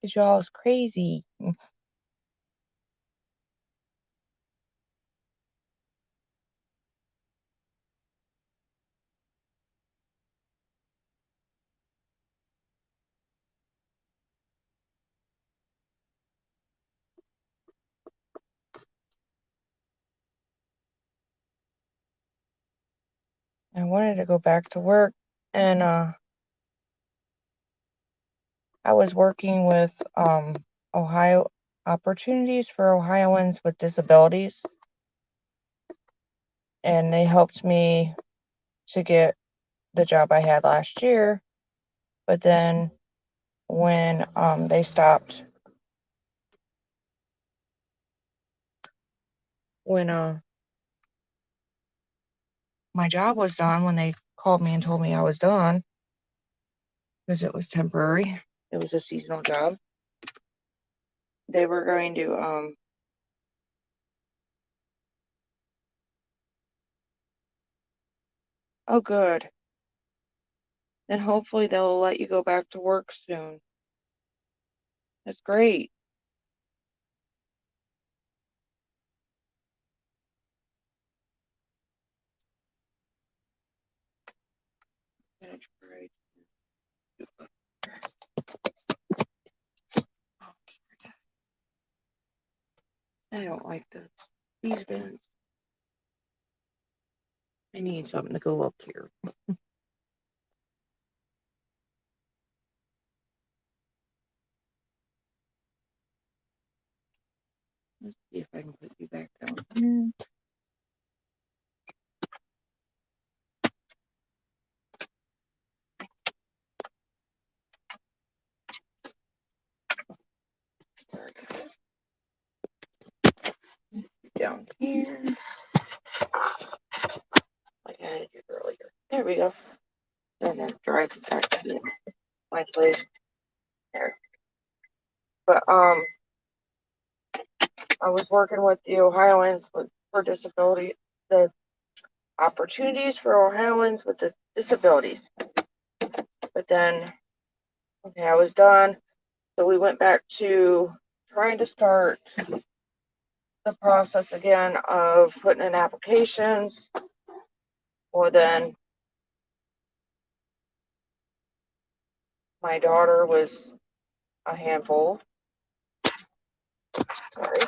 Cause y'all is crazy. I wanted to go back to work, and I was working with Ohio Opportunities for Ohioans with Disabilities, and they helped me to get the job I had last year. But then when they stopped, when my job was done, when they called me and told me I was done, because it was temporary, it was a seasonal job, they were going to oh good, then hopefully they'll let you go back to work soon. That's great. I don't like these bins. I need something to go up here. Let's see if I can put you back down here. Down here. Like I had you earlier. There we go. And then drive back to my place. There. But I was working with the Ohioans for disability, the opportunities for Ohioans with disabilities. But then, okay, I was done. So we went back to trying to start the process again of putting in applications. Well, then my daughter was a handful. Sorry.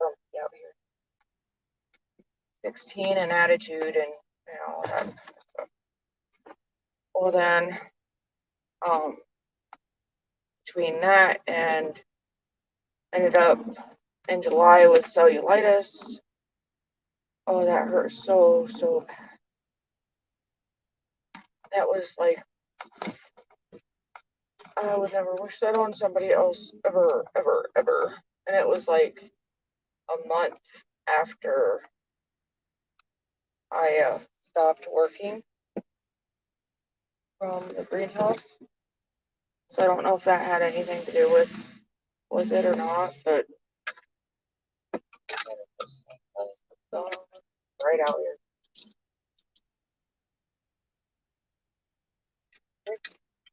Oh, yeah, 16 and attitude and Well, then, between that and ended up in July with cellulitis. Oh, that hurt so bad. That was like, I would never wish that on somebody else ever. And it was like a month after I stopped working from the greenhouse. So I don't know if that had anything to do with it or not, but right out here.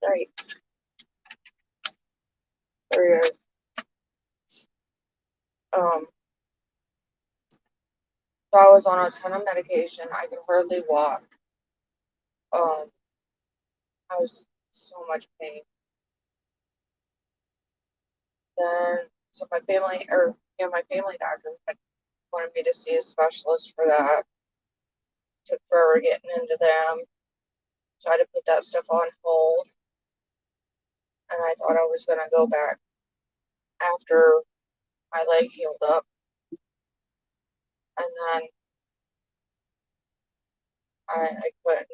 Right. There he is. So I was on a ton of medication. I could hardly walk. I was so much pain. Then, so my family doctor had wanted me to see a specialist for that. Took forever getting into them. So I had to put that stuff on hold. And I thought I was going to go back after my leg healed up. And then I quit. And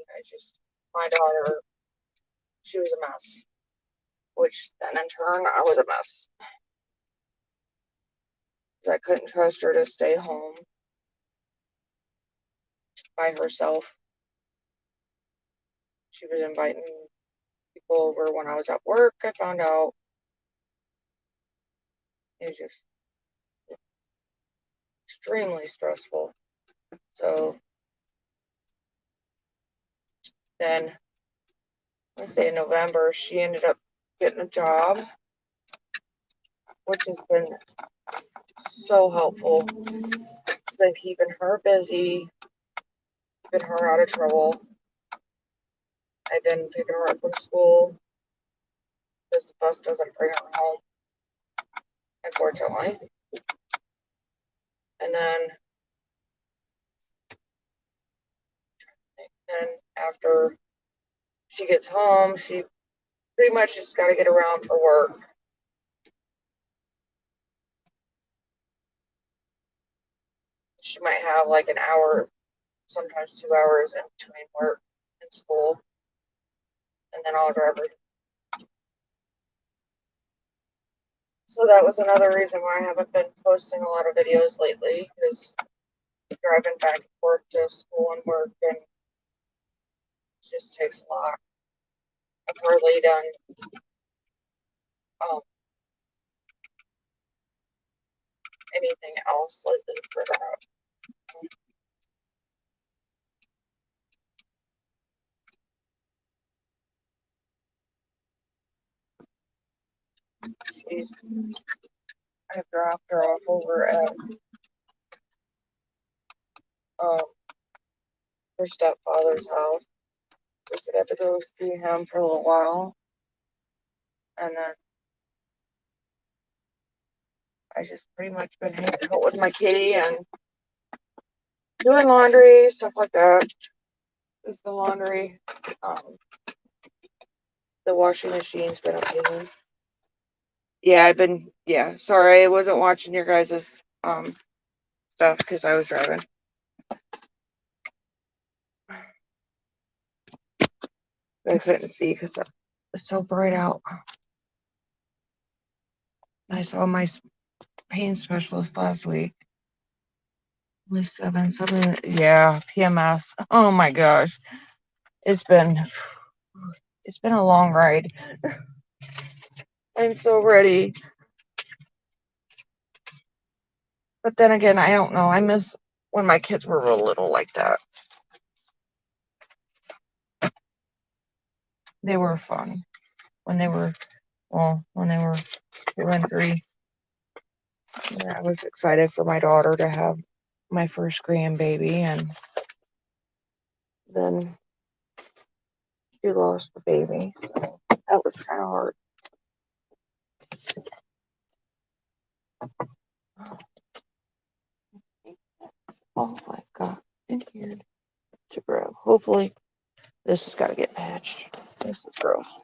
my daughter, she was a mess. Which then in turn, I was a mess. Because I couldn't trust her to stay home by herself. She was inviting people over when I was at work. I found out it was just extremely stressful. So then, let's say in November, she ended up getting a job, which has been so helpful. It's been keeping her busy, keeping her out of trouble. I've been picking her up from school because the bus doesn't bring her home, unfortunately. And then after she gets home, she pretty much just got to get around for work. She might have like an hour, sometimes 2 hours in between work and school. And then I'll drive her. So that was another reason why I haven't been posting a lot of videos lately, because driving back and forth to school and work, and it just takes a lot. I've hardly done anything else lately for that. I dropped her off over at her stepfather's house. Just got to go see him for a little while, and then I just pretty much been hanging out with my kitty and doing laundry, stuff like that. Just the laundry. The washing machine's been a pain. Yeah, sorry, I wasn't watching your guys' stuff because I was driving. I couldn't see because it was so bright out. I saw my pain specialist last week. Something, yeah, PMS. Oh my gosh. It's been a long ride. I'm so ready. But then again, I don't know. I miss when my kids were real little like that. They were fun. When they were 2 and 3. Yeah, I was excited for my daughter to have my first grandbaby, and then she lost the baby. So that was kind of hard. Oh my God. In here. grab. Hopefully, this has got to get patched. This is gross.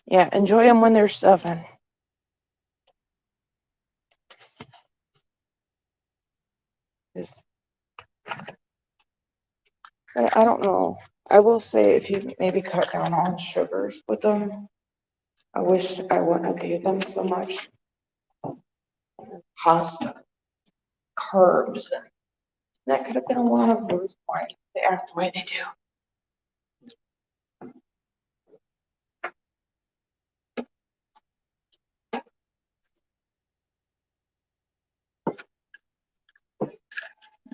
Yeah, enjoy them when they're 7. I don't know. I will say if you maybe cut down on sugars with them, I wish I wouldn't have gave them so much pasta, carbs. That could have been a lot of the reason why they act the way they do.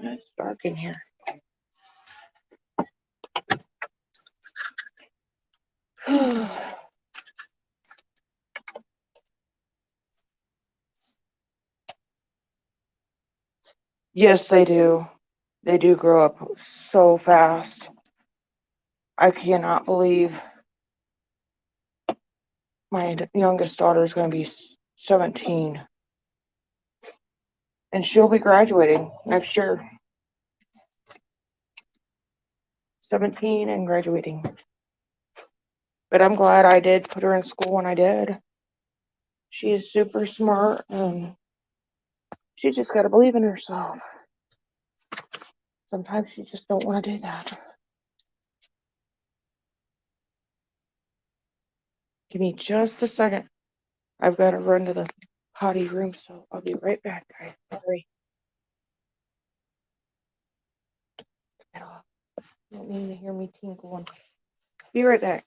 It's dark in here. Yes, they do. They do grow up so fast. I cannot believe my youngest daughter is going to be 17. And she'll be graduating next year. 17 and graduating. But I'm glad I did put her in school when I did. She is super smart and she just got to believe in herself. Sometimes you just don't want to do that. Give me just a second. I've got to run to the potty room, so I'll be right back, guys. Sorry. Get off. You don't need to hear me tinkling. Be right back.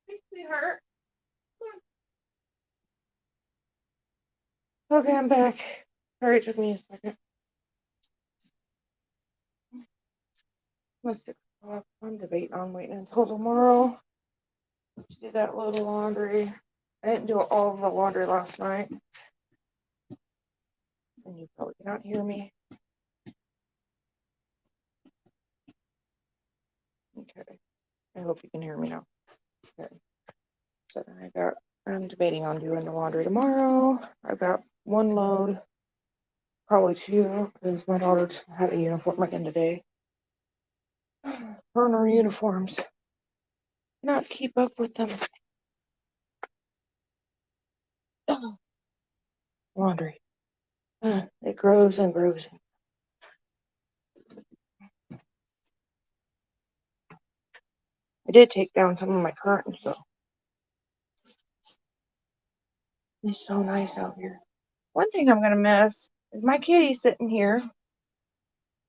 Hey, sweetheart. Okay, I'm back. Sorry, it took me a second. It's 6 o'clock. I'm debating on waiting until tomorrow to do that load of laundry. I didn't do all of the laundry last night. And you probably cannot hear me. Okay. I hope you can hear me now. Okay. So I'm debating on doing the laundry tomorrow. I've got 1 load, probably 2, because my daughter had a uniform again today. Her and her uniforms. Cannot keep up with them. Laundry. It grows and grows. I did take down some of my curtains though. It's so nice out here. One thing I'm gonna miss is my kitty sitting here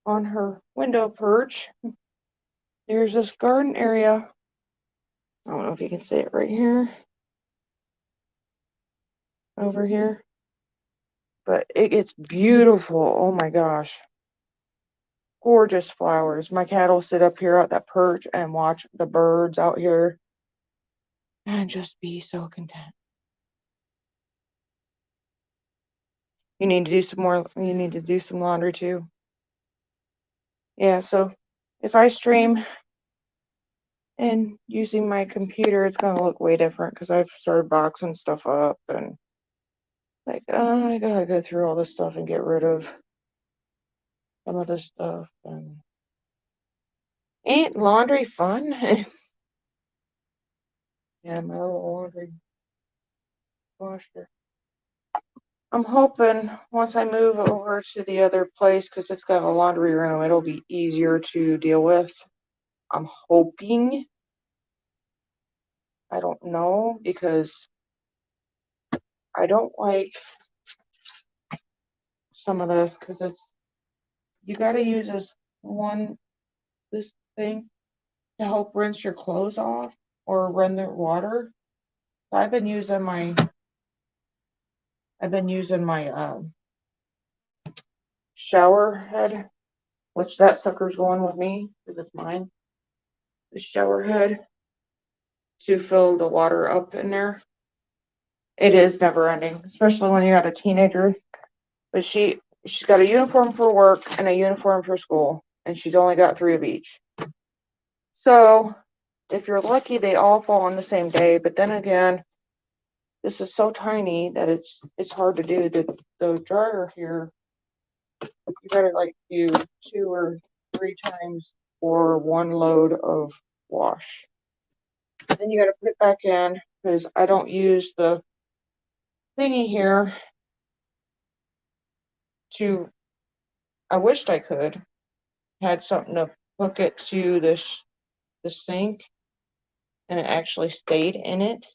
on her window perch. There's this garden area. I don't know if you can see it right here. Over here. But it gets beautiful. Oh my gosh. Gorgeous flowers. My cat will sit up here at that perch and watch the birds out here and just be so content. You need to do some more. You need to do some laundry too. Yeah, so if I stream and using my computer, it's gonna look way different because I've started boxing stuff up and like, I gotta go through all this stuff and get rid of some of this stuff. And ain't laundry fun? Yeah, my little laundry washer. I'm hoping once I move over to the other place, because it's got a laundry room, it'll be easier to deal with. I'm hoping. I don't know, because I don't like some of this, because you got to use this thing to help rinse your clothes off or run the water. So I've been using my shower head, which that sucker's going with me because it's mine. The shower head to fill the water up in there. It is never ending, especially when you got a teenager. But she's got a uniform for work and a uniform for school, and she's only got 3 of each. So if you're lucky, they all fall on the same day. But then again, this is so tiny that it's hard to do. The dryer here, you gotta like do 2 or 3 times for one load of wash. Then you gotta put it back in because I don't use the thingy here to. I wished I could had something to hook it to the sink, and it actually stayed in it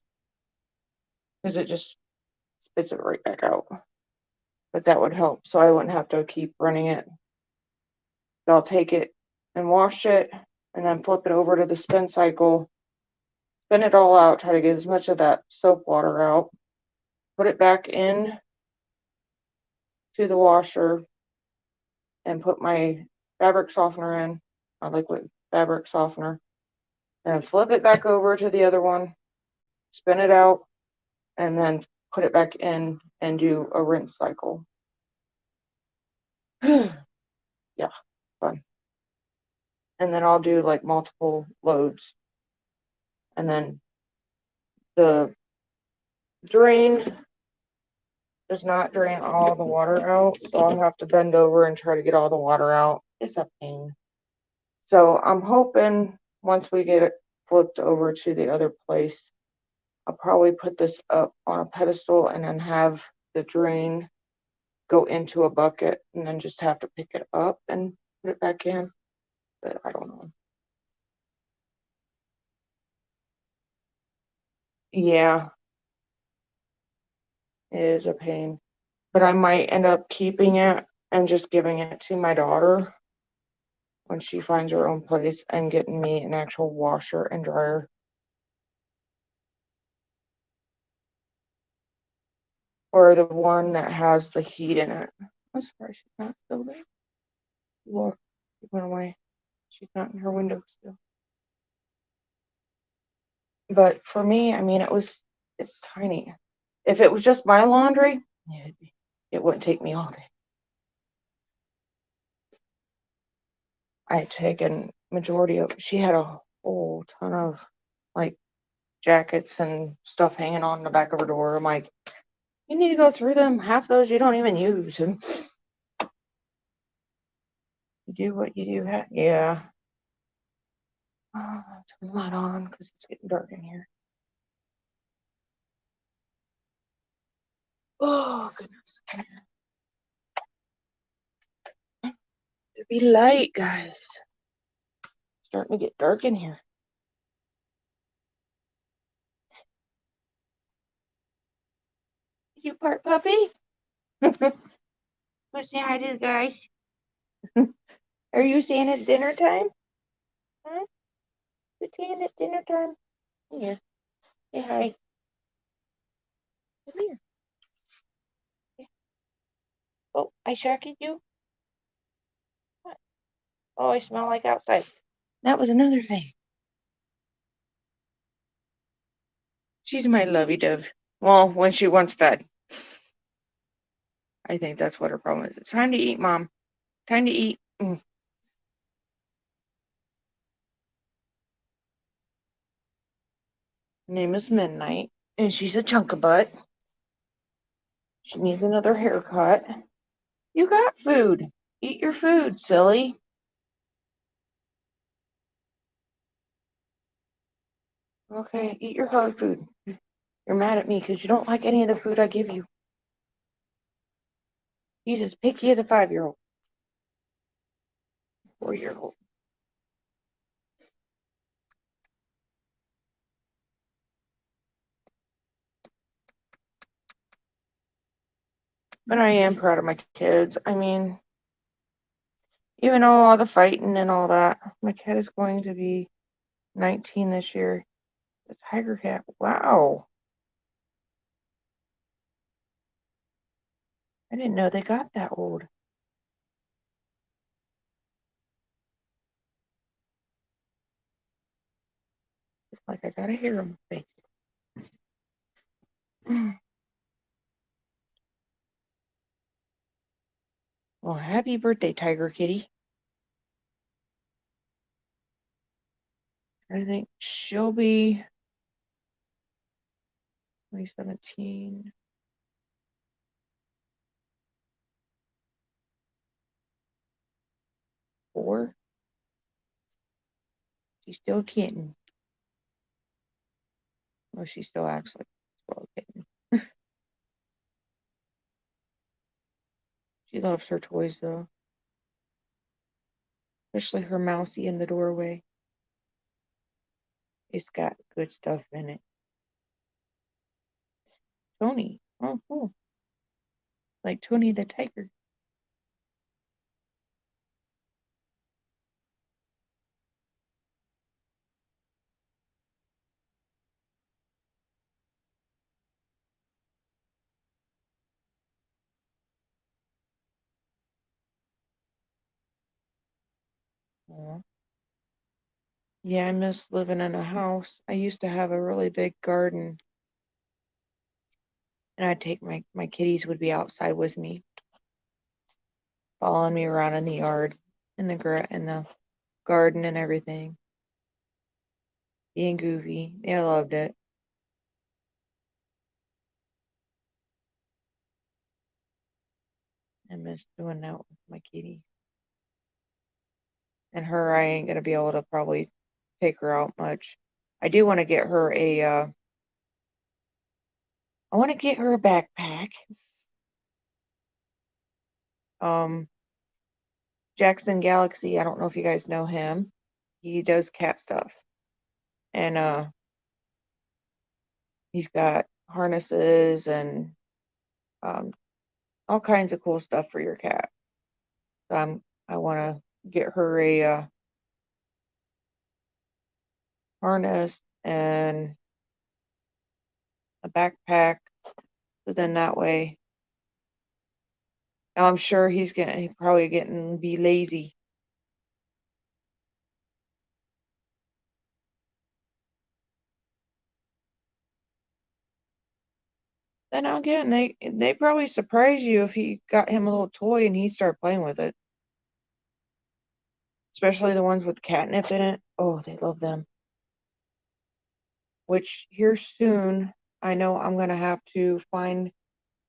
because it just spits it right back out. But that would help, so I wouldn't have to keep running it. So I'll take it and wash it, and then flip it over to the spin cycle, spin it all out, try to get as much of that soap water out, put it back in to the washer, and put my fabric softener in, my liquid fabric softener, and flip it back over to the other one, spin it out, and then put it back in and do a rinse cycle. Yeah, fun. And then I'll do like multiple loads. And then the drain does not drain all the water out, so I'll have to bend over and try to get all the water out. It's a pain. So I'm hoping once we get it flipped over to the other place, I'll probably put this up on a pedestal and then have the drain go into a bucket and then just have to pick it up and put it back in. But I don't know. Yeah, it is a pain. But I might end up keeping it and just giving it to my daughter when she finds her own place and getting me an actual washer and dryer. Or the one that has the heat in it. I'm surprised she's not still there. Look, she went away. She's not in her window still. But for me, I mean, it's tiny. If it was just my laundry, it wouldn't take me all day. I had taken majority of. She had a whole ton of like jackets and stuff hanging on the back of her door. I'm like, you need to go through them. Half those you don't even use. And you do what you do. Yeah. Oh, turn the light on because it's getting dark in here. Oh, goodness. To be light, guys. It's starting to get dark in here. You part puppy? Let's say hi to the guys. Are you saying it's dinner time? Huh? You saying it's dinner time? Yeah. Say hi. Come here. Yeah. Oh, I shocked you? What? Oh, I smell like outside. That was another thing. She's my lovey dove. Well, when she wants fed. I think that's what her problem is. It's time to eat, Mom. Time to eat. Her name is Midnight, and she's a chunk of butt. She needs another haircut. You got food. Eat your food, silly. Okay, eat your hard food. You're mad at me because you don't like any of the food I give you. He's as picky as a 5-year-old. 4-year-old. But I am proud of my kids. I mean, even all the fighting and all that, my kid is going to be 19 this year. The tiger cat. Wow. I didn't know they got that old. It's like I gotta hear him say. Well, happy birthday, Tiger Kitty. I think she'll be 2017. 4. She's still a kitten. Well, she still acts like a kitten. She loves her toys, though. Especially her mousey in the doorway. It's got good stuff in it. Tony. Oh, cool. Like Tony the Tiger. Aww. Yeah, I miss living in a house. I used to have a really big garden. And I'd take my kitties would be outside with me, following me around in the yard, in the garden and everything. Being goofy. Yeah, I loved it. I miss doing that with my kitty. And her, I ain't gonna be able to probably take her out much. I do want to get her I want to get her a backpack. Jackson Galaxy, I don't know if you guys know him. He does cat stuff. And he's got harnesses and um, all kinds of cool stuff for your cat. So I want to get her a harness and a backpack. So then that way, I'm sure he's probably getting be lazy. Then again, they probably surprise you if he got him a little toy and he started playing with it. Especially the ones with catnip in it. Oh, they love them. Which here soon, I know I'm gonna have to find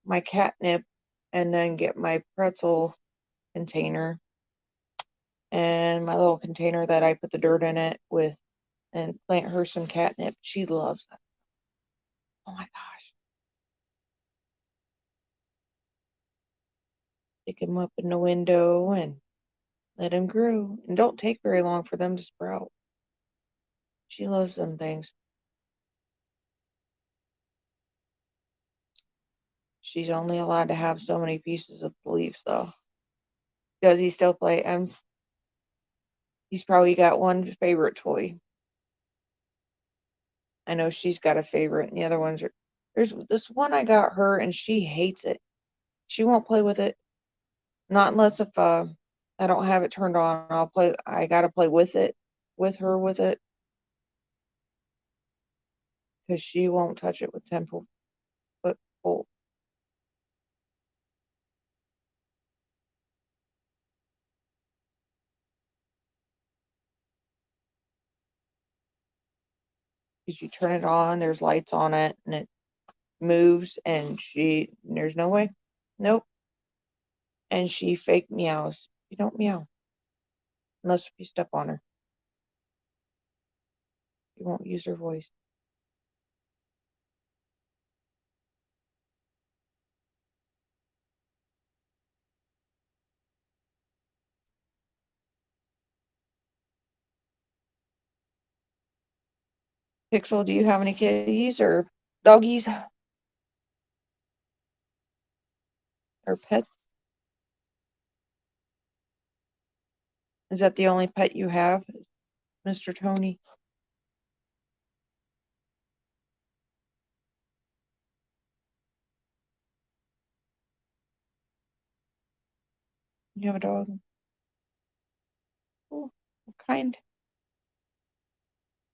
my catnip and then get my pretzel container and my little container that I put the dirt in it with and plant her some catnip. She loves that. Oh my gosh. Stick them up in the window and let them grow. And don't take very long for them to sprout. She loves them things. She's only allowed to have so many pieces of leaves though. Does he still play? He's probably got one favorite toy. I know she's got a favorite, and the other ones are. There's this one I got her, and she hates it. She won't play with it, not unless if I don't have it turned on. I'll play. I gotta play with it, with her with it, because she won't touch it with 10 foot pole. Because you turn it on, there's lights on it, and it moves, and there's no way. Nope. And she fake meows. You don't meow. Unless if you step on her. You won't use her voice. Pixel, do you have any kitties or doggies or pets? Is that the only pet you have, Mr. Tony? You have a dog? Oh, what kind?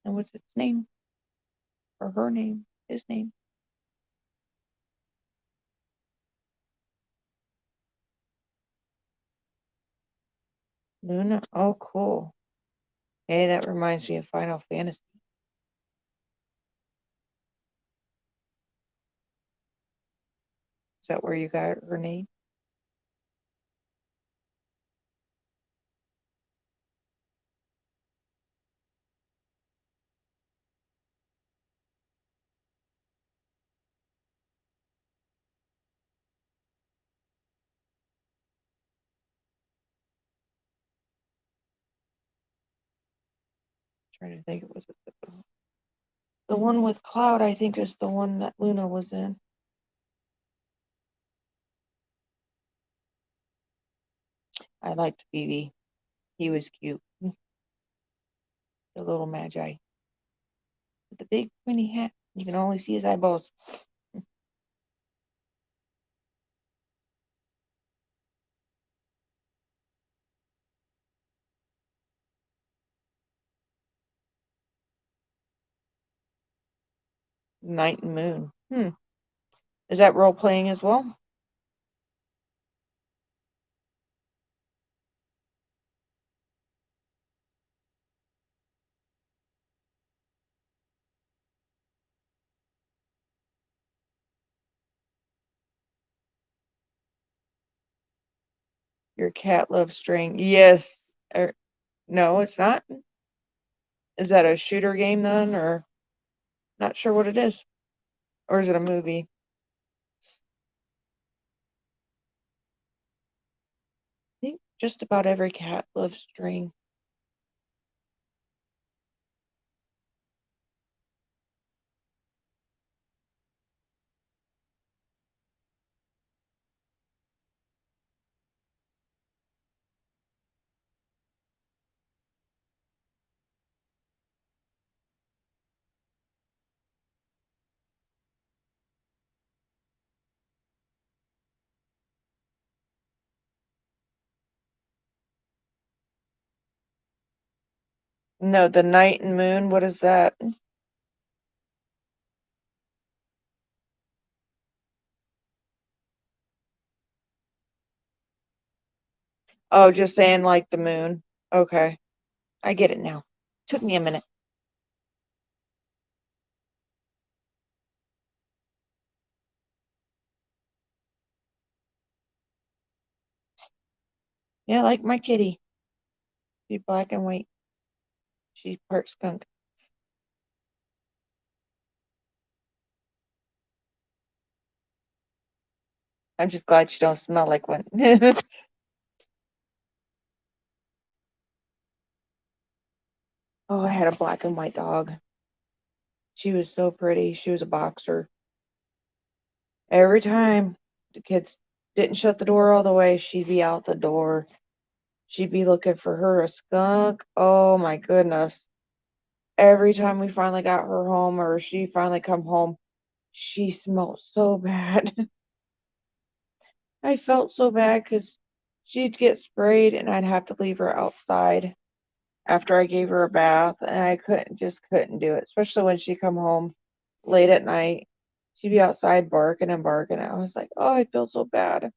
And what's its name? Or her name? His name? Luna? Oh, cool. Hey, that reminds me of Final Fantasy. Is that where you got her name? Trying to think, it was the one with Cloud. I think is the one that Luna was in. I liked Vivi. He was cute. The little magi with the big pointy hat. You can only see his eyeballs. Night and Moon. Is that role playing as well? Your cat loves string. Yes. No, it's not. Is that a shooter game then, or not sure what it is? Or is it a movie? I think just about every cat loves string. No, the Night and Moon. What is that? Oh, just saying like the moon. Okay. I get it now. Took me a minute. Yeah, like my kitty. She's black and white. She's part skunk. I'm just glad she don't smell like one. Oh, I had a black and white dog. She was so pretty. She was a boxer. Every time the kids didn't shut the door all the way, she'd be out the door. She'd be looking for her a skunk. Oh my goodness. Every time we finally got her home or she finally come home, she smelled so bad. I felt so bad because she'd get sprayed and I'd have to leave her outside after I gave her a bath, and I couldn't do it, especially when she come home late at night. She'd be outside barking and barking. I was like, oh, I feel so bad.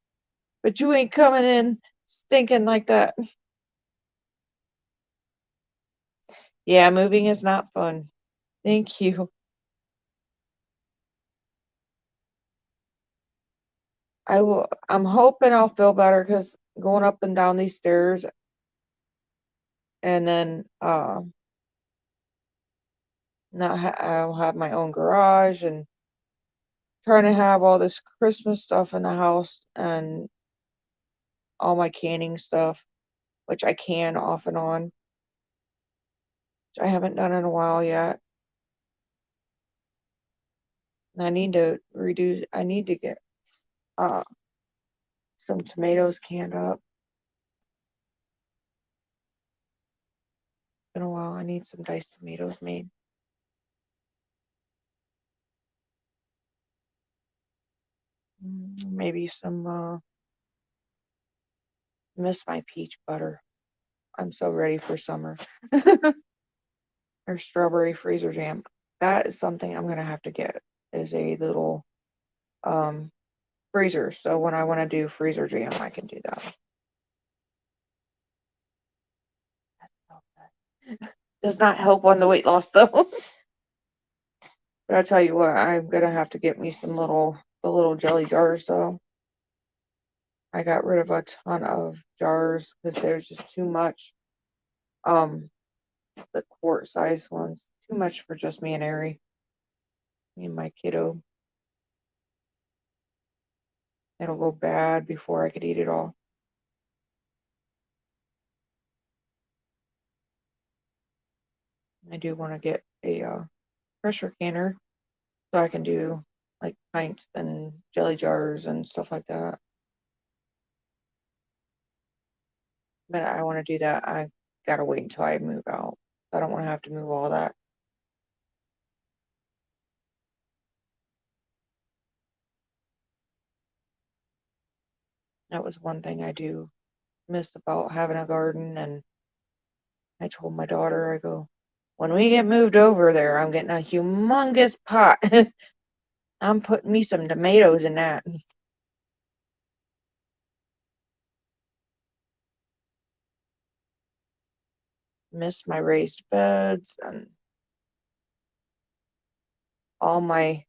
But you ain't coming in stinking like that. Yeah, moving is not fun. Thank you. I'm hoping I'll feel better because going up and down these stairs and then I'll have my own garage and trying to have all this Christmas stuff in the house and all my canning stuff, which I can off and on, which I haven't done in a while yet. I need to get uh some tomatoes canned up. Been a while. I need some diced tomatoes made. Maybe some miss my peach butter. I'm so ready for summer. Or strawberry freezer jam. That is something I'm gonna have to get, is a little freezer. So when I want to do freezer jam, I can do that. Does not help on the weight loss though. But I'll tell you what, I'm gonna have to get me the little jelly jars though. I got rid of a ton of jars because there's just too much. The quart size ones, too much for just me and Ari, me and my kiddo. It'll go bad before I could eat it all. I do want to get a pressure canner so I can do like pints and jelly jars and stuff like that. But I want to do that. I gotta wait until I move out. I don't want to have to move all that. That was one thing I do miss about having a garden. And I told my daughter, I go, when we get moved over there, I'm getting a humongous pot. I'm putting me some tomatoes in that. Miss my raised beds and all my.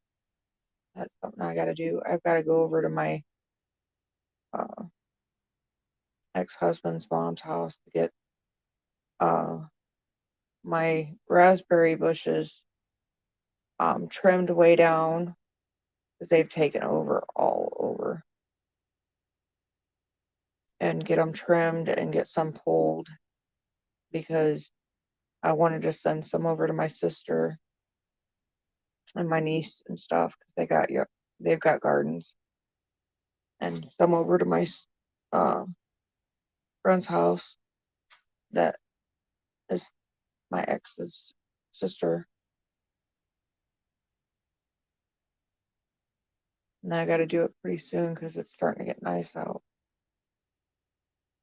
That's something I gotta do. I've got to go over to my uh, ex-husband's mom's house to get uh, my raspberry bushes trimmed way down because they've taken over all over, and get them trimmed and get some pulled because I wanted to send some over to my sister and my niece and stuff because they've got gardens, and some over to my uh, friend's house that is my ex's sister. And I got to do it pretty soon because it's starting to get nice out.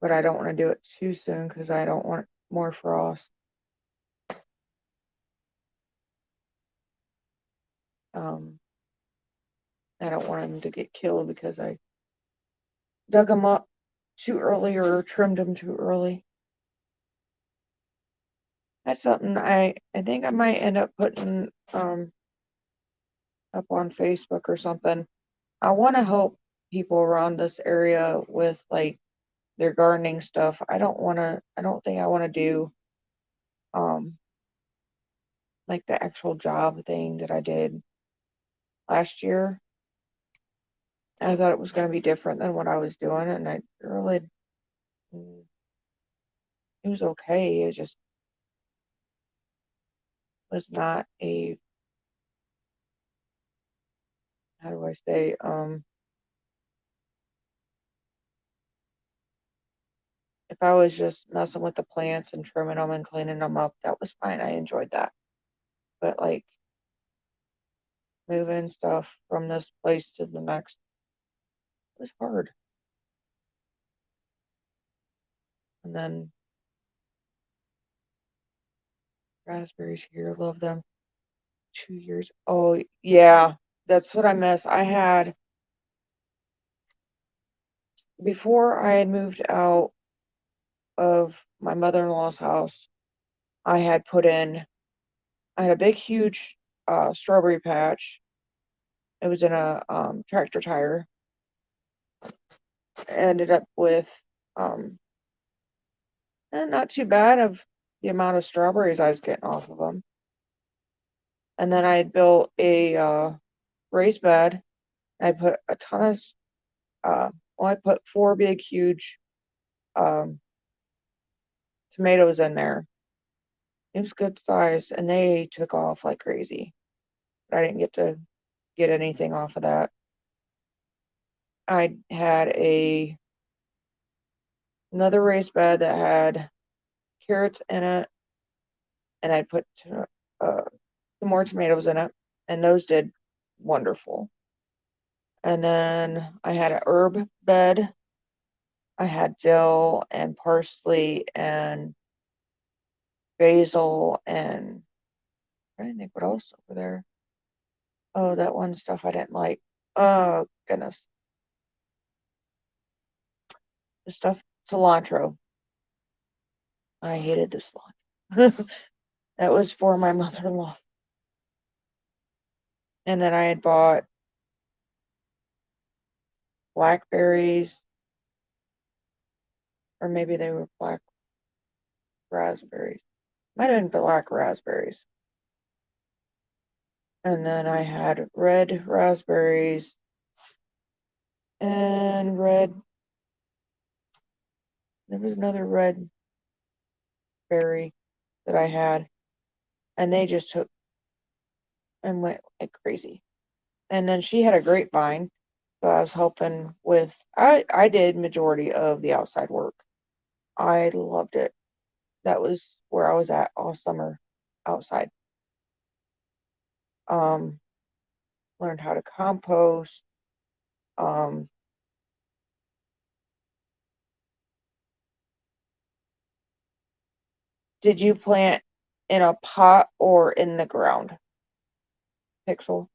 But I don't want to do it too soon because I don't want more frost. I don't want them to get killed because I dug them up too early or trimmed them too early. That's something I think I might end up putting up on Facebook or something. I want to help people around this area with like their gardening stuff. I don't think I want to do like the actual job thing that I did last year. I thought it was going to be different than what I was doing, and I really, it was okay. It just was not a, how do I say, if I was just messing with the plants and trimming them and cleaning them up, that was fine. I enjoyed that. But like moving stuff from this place to the next was hard. And then raspberries here, love them. 2 years. Oh, yeah, that's what I miss. Before I had moved out of my mother-in-law's house, I had put in I had a big, huge strawberry patch. It was in a tractor tire. I ended up with not too bad of the amount of strawberries I was getting off of them. And then I had built a raised bed. I put a ton of, I put 4 big, huge tomatoes in there. It was good size, and they took off like crazy. But I didn't get to get anything off of that. I had another raised bed that had carrots in it, and I put some more tomatoes in it, and those did wonderful. And then I had an herb bed. I had dill and parsley and basil and I didn't think what else over there. Oh, that one stuff I didn't like. Oh goodness, the stuff cilantro. I hated the cilantro. That was for my mother-in-law. And then I had bought blackberries, or maybe they were black raspberries. Might have been black raspberries. And then I had red raspberries and there was another red berry that I had, and they just took and went like crazy. And then she had a grapevine, so I was helping with, I did majority of the outside work. I loved it. That was where I was at all summer outside. Learned how to compost. Did you plant in a pot or in the ground, Pixel?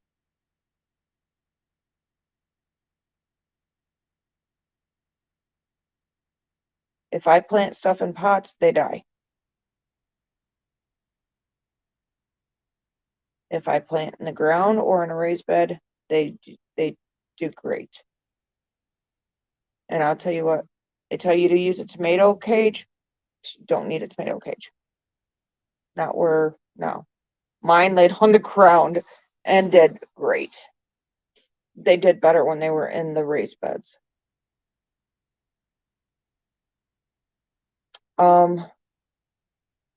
If I plant stuff in pots, they die. If I plant in the ground or in a raised bed, they do great. And I'll tell you what, they tell you to use a tomato cage. Don't need a tomato cage. Not where, no. Mine laid on the ground and did great. They did better when they were in the raised beds. I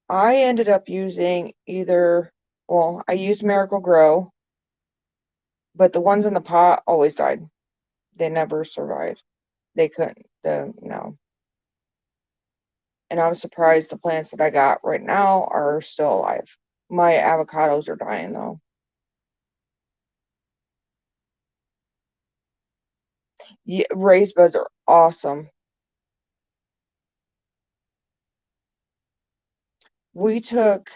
ended up using I used Miracle-Gro, but the ones in the pot always died. They never survived. They couldn't, no. And I'm surprised the plants that I got right now are still alive. My avocados are dying though. Yeah, raised beds are awesome. We took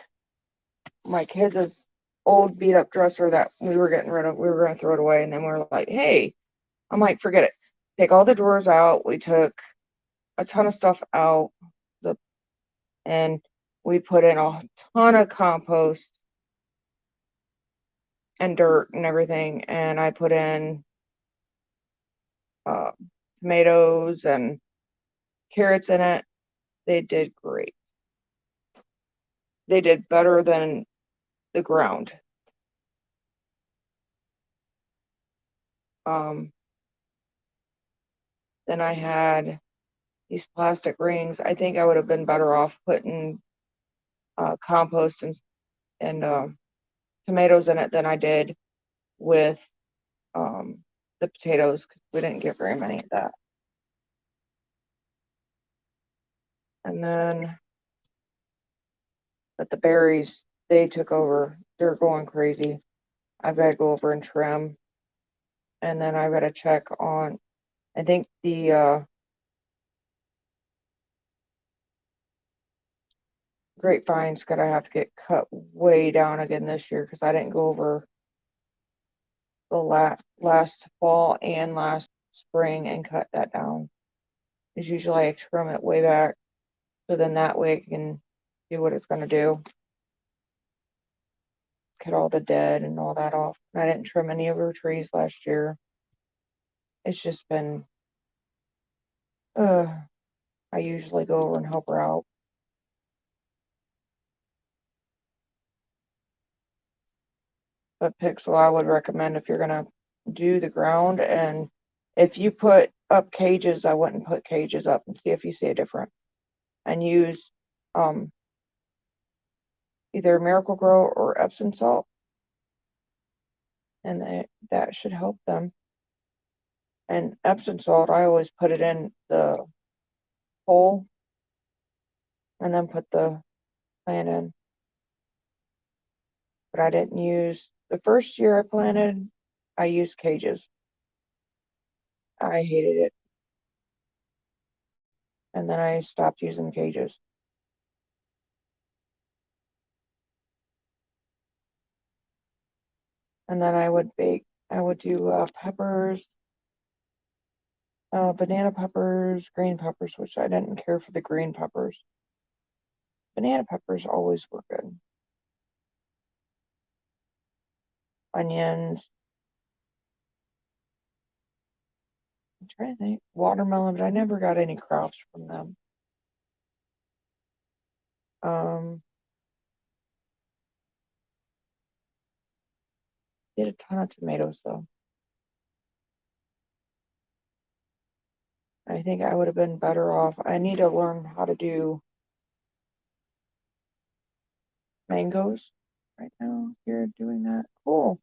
my kids' old beat up dresser that we were getting rid of. We were going to throw it away. And then we were like, hey, I'm like, forget it. Take all the drawers out. We took a ton of stuff out. And we put in a ton of compost and dirt and everything. And I put in tomatoes and carrots in it. They did great. They did better than the ground. Then I had these plastic rings. I think I would have been better off putting compost and tomatoes in it than I did with the potatoes because we didn't get very many of that. And then, but the berries, they took over. They're going crazy. I've got to go over and trim. And then I've got to check on, I think the grapevine's going to have to get cut way down again this year because I didn't go over the last fall and last spring and cut that down. Because usually I trim it way back so then that way it can do what it's going to do. cut all the dead and all that off. I didn't trim any of her trees last year. It's just been, I usually go over and help her out. But Pixel, I would recommend if you're gonna do the ground, and if you put up cages, I wouldn't put cages up and see if you see a difference. And use either Miracle Grow or Epsom salt, and that should help them. And Epsom salt, I always put it in the hole and then put the plant in. But I didn't use, the first year I planted, I used cages. I hated it. And then I stopped using cages. And then I would do peppers, banana peppers, green peppers, which I didn't care for the green peppers. Banana peppers always were good. Onions. I'm trying to think. Watermelon, but I never got any crops from them. Did a ton of tomatoes though. I think I would have been better off. I need to learn how to do mangoes right now. You're doing that. Cool.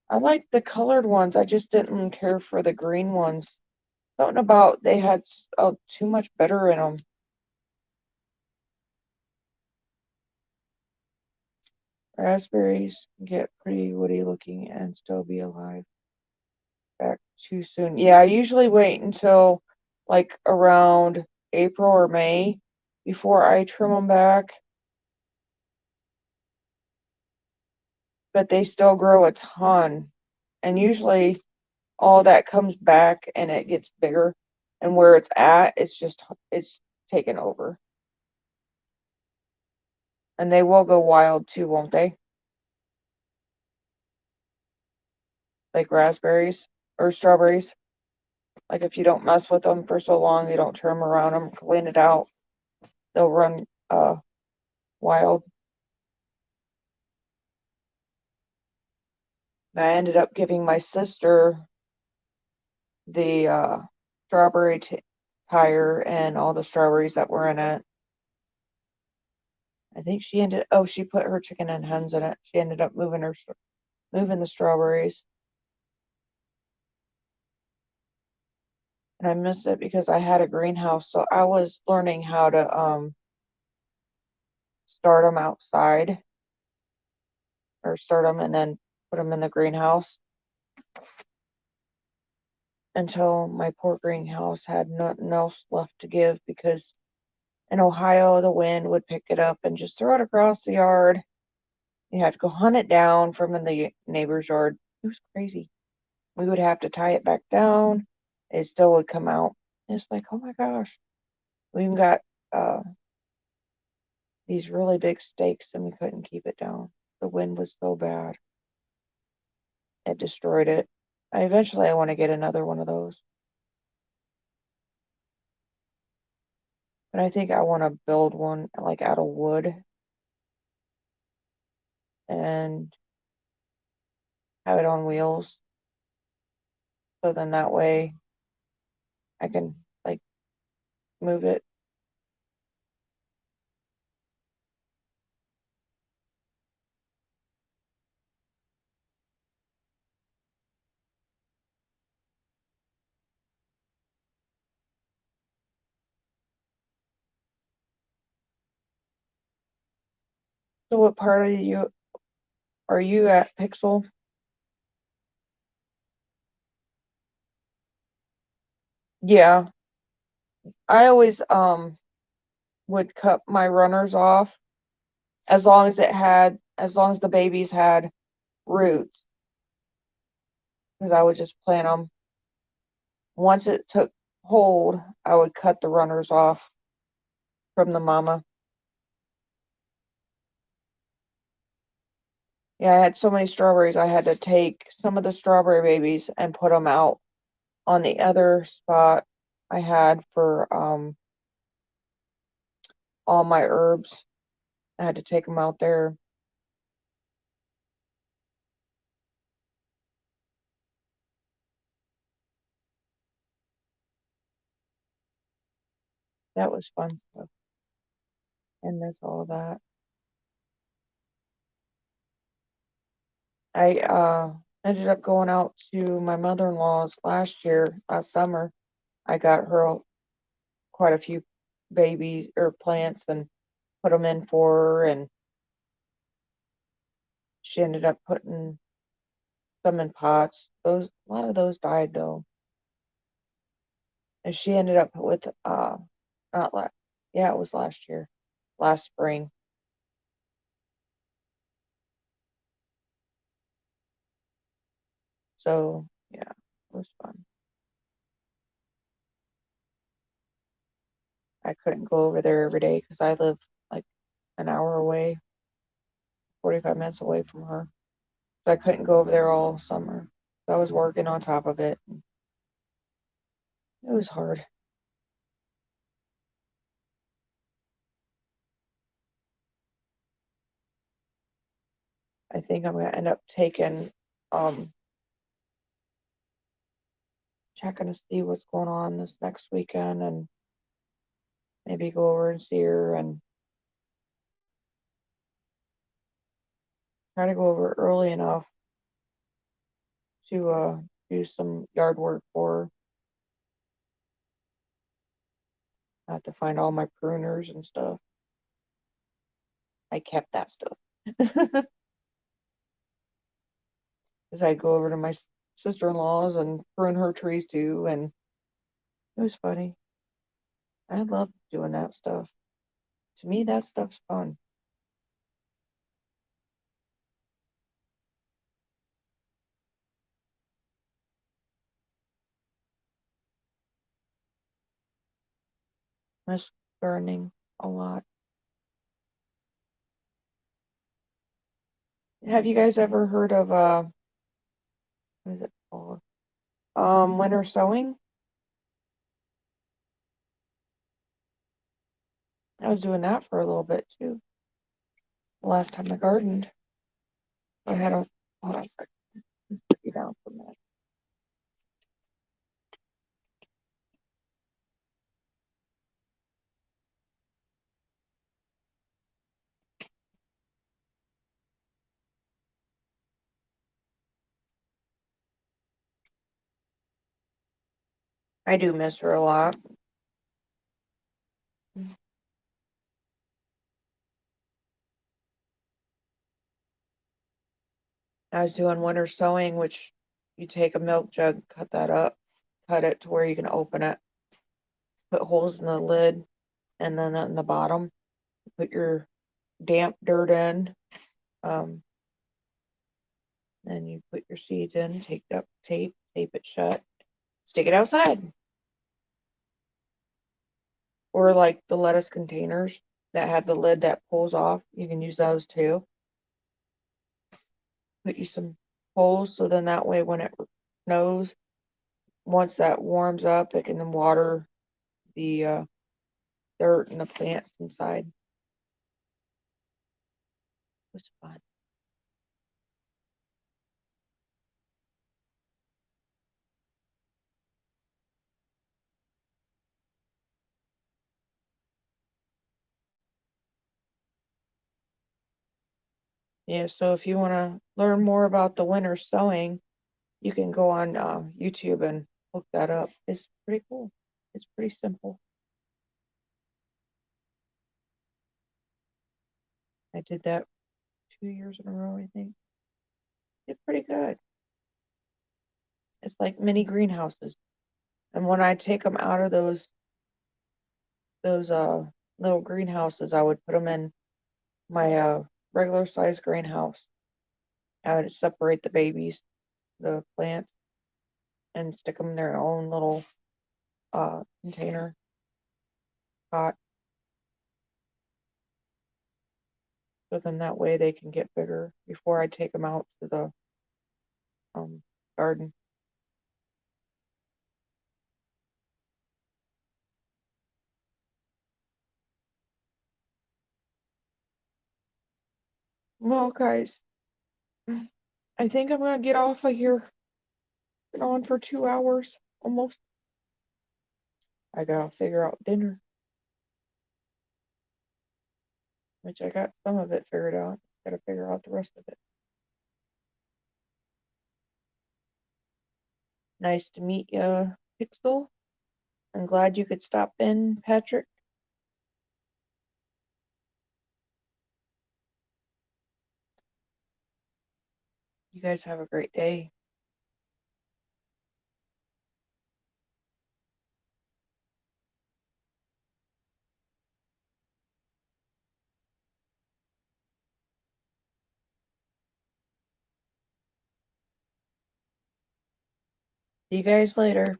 I like the colored ones. I just didn't care for the green ones. Something about they had too much bitter in them. Raspberries get pretty woody looking and still be alive. Back too soon. Yeah, I usually wait until like around April or May before I trim them back. But they still grow a ton. And usually all that comes back and it gets bigger. And where it's at, it's taken over. And they will go wild too, won't they? Like raspberries or strawberries. Like if you don't mess with them for so long, you don't trim around them, clean it out, they'll run wild. And I ended up giving my sister the strawberry tire and all the strawberries that were in it. I think she put her chicken and hens in it. She ended up moving the strawberries. And I missed it because I had a greenhouse, so I was learning how to start them outside, or start them and then put them in the greenhouse, until my poor greenhouse had nothing else left to give, because in Ohio the wind would pick it up and just throw it across the yard. You had to go hunt it down from in the neighbor's yard. It was crazy. We would have to tie it back down. It still would come out. It's like, oh my gosh. We even got these really big stakes and we couldn't keep it down. The wind was so bad. It destroyed it. Eventually I want to get another one of those. But I think I want to build one like out of wood and have it on wheels. So then that way I can like move it. So what part are you at, Pixel? Yeah. I always would cut my runners off as long as the babies had roots, because I would just plant them. Once it took hold, I would cut the runners off from the mama. Yeah, I had so many strawberries, I had to take some of the strawberry babies and put them out on the other spot I had for all my herbs. I had to take them out there. That was fun stuff. And miss all that. I ended up going out to my mother-in-law's last summer. I got her quite a few babies or plants and put them in for her, and she ended up putting some in pots. A lot of those died though. And she ended up with not last, yeah, it was last year, last spring. So yeah, it was fun. I couldn't go over there every day because I live like an hour away, 45 minutes away from her. So I couldn't go over there all summer. So I was working on top of it. It was hard. I think I'm gonna end up um checking to see what's going on this next weekend and maybe go over and see her and try to go over early enough to do some yard work for her. I have to find all my pruners and stuff. I kept that stuff. Because I go over to my sister-in-law's and prune her trees too, and it was funny. I love doing that stuff. To me, that stuff's fun. I miss gardening a lot. Have you guys ever heard of what is it called? Winter sowing? I was doing that for a little bit too. The last time I gardened, I had a hold on a second, put you down for a minute. I do miss her a lot. I was doing winter sowing, which you take a milk jug, cut that up, cut it to where you can open it, put holes in the lid, and then in the bottom, put your damp dirt in. Um, then you put your seeds in, take up tape it shut, stick it outside. Or like the lettuce containers that have the lid that pulls off, you can use those too. Put you some holes so then that way when it snows, once that warms up, it can then water the dirt and the plants inside. It was fun. Yeah, so if you want to learn more about the winter sowing, you can go on YouTube and look that up. It's pretty cool. It's pretty simple. I did that 2 years in a row, I think. It's pretty good. It's like mini greenhouses. And when I take them out of those little greenhouses, I would put them in my regular size greenhouse. I would separate the babies, the plants, and stick them in their own little container pot. so then that way they can get bigger before I take them out to the garden. Well, guys, I think I'm gonna get off of here. Been on for 2 hours almost. I gotta figure out dinner, which I got some of it figured out. Gotta figure out the rest of it. Nice to meet you, Pixel. I'm glad you could stop in, Patrick. You guys have a great day. See you guys later.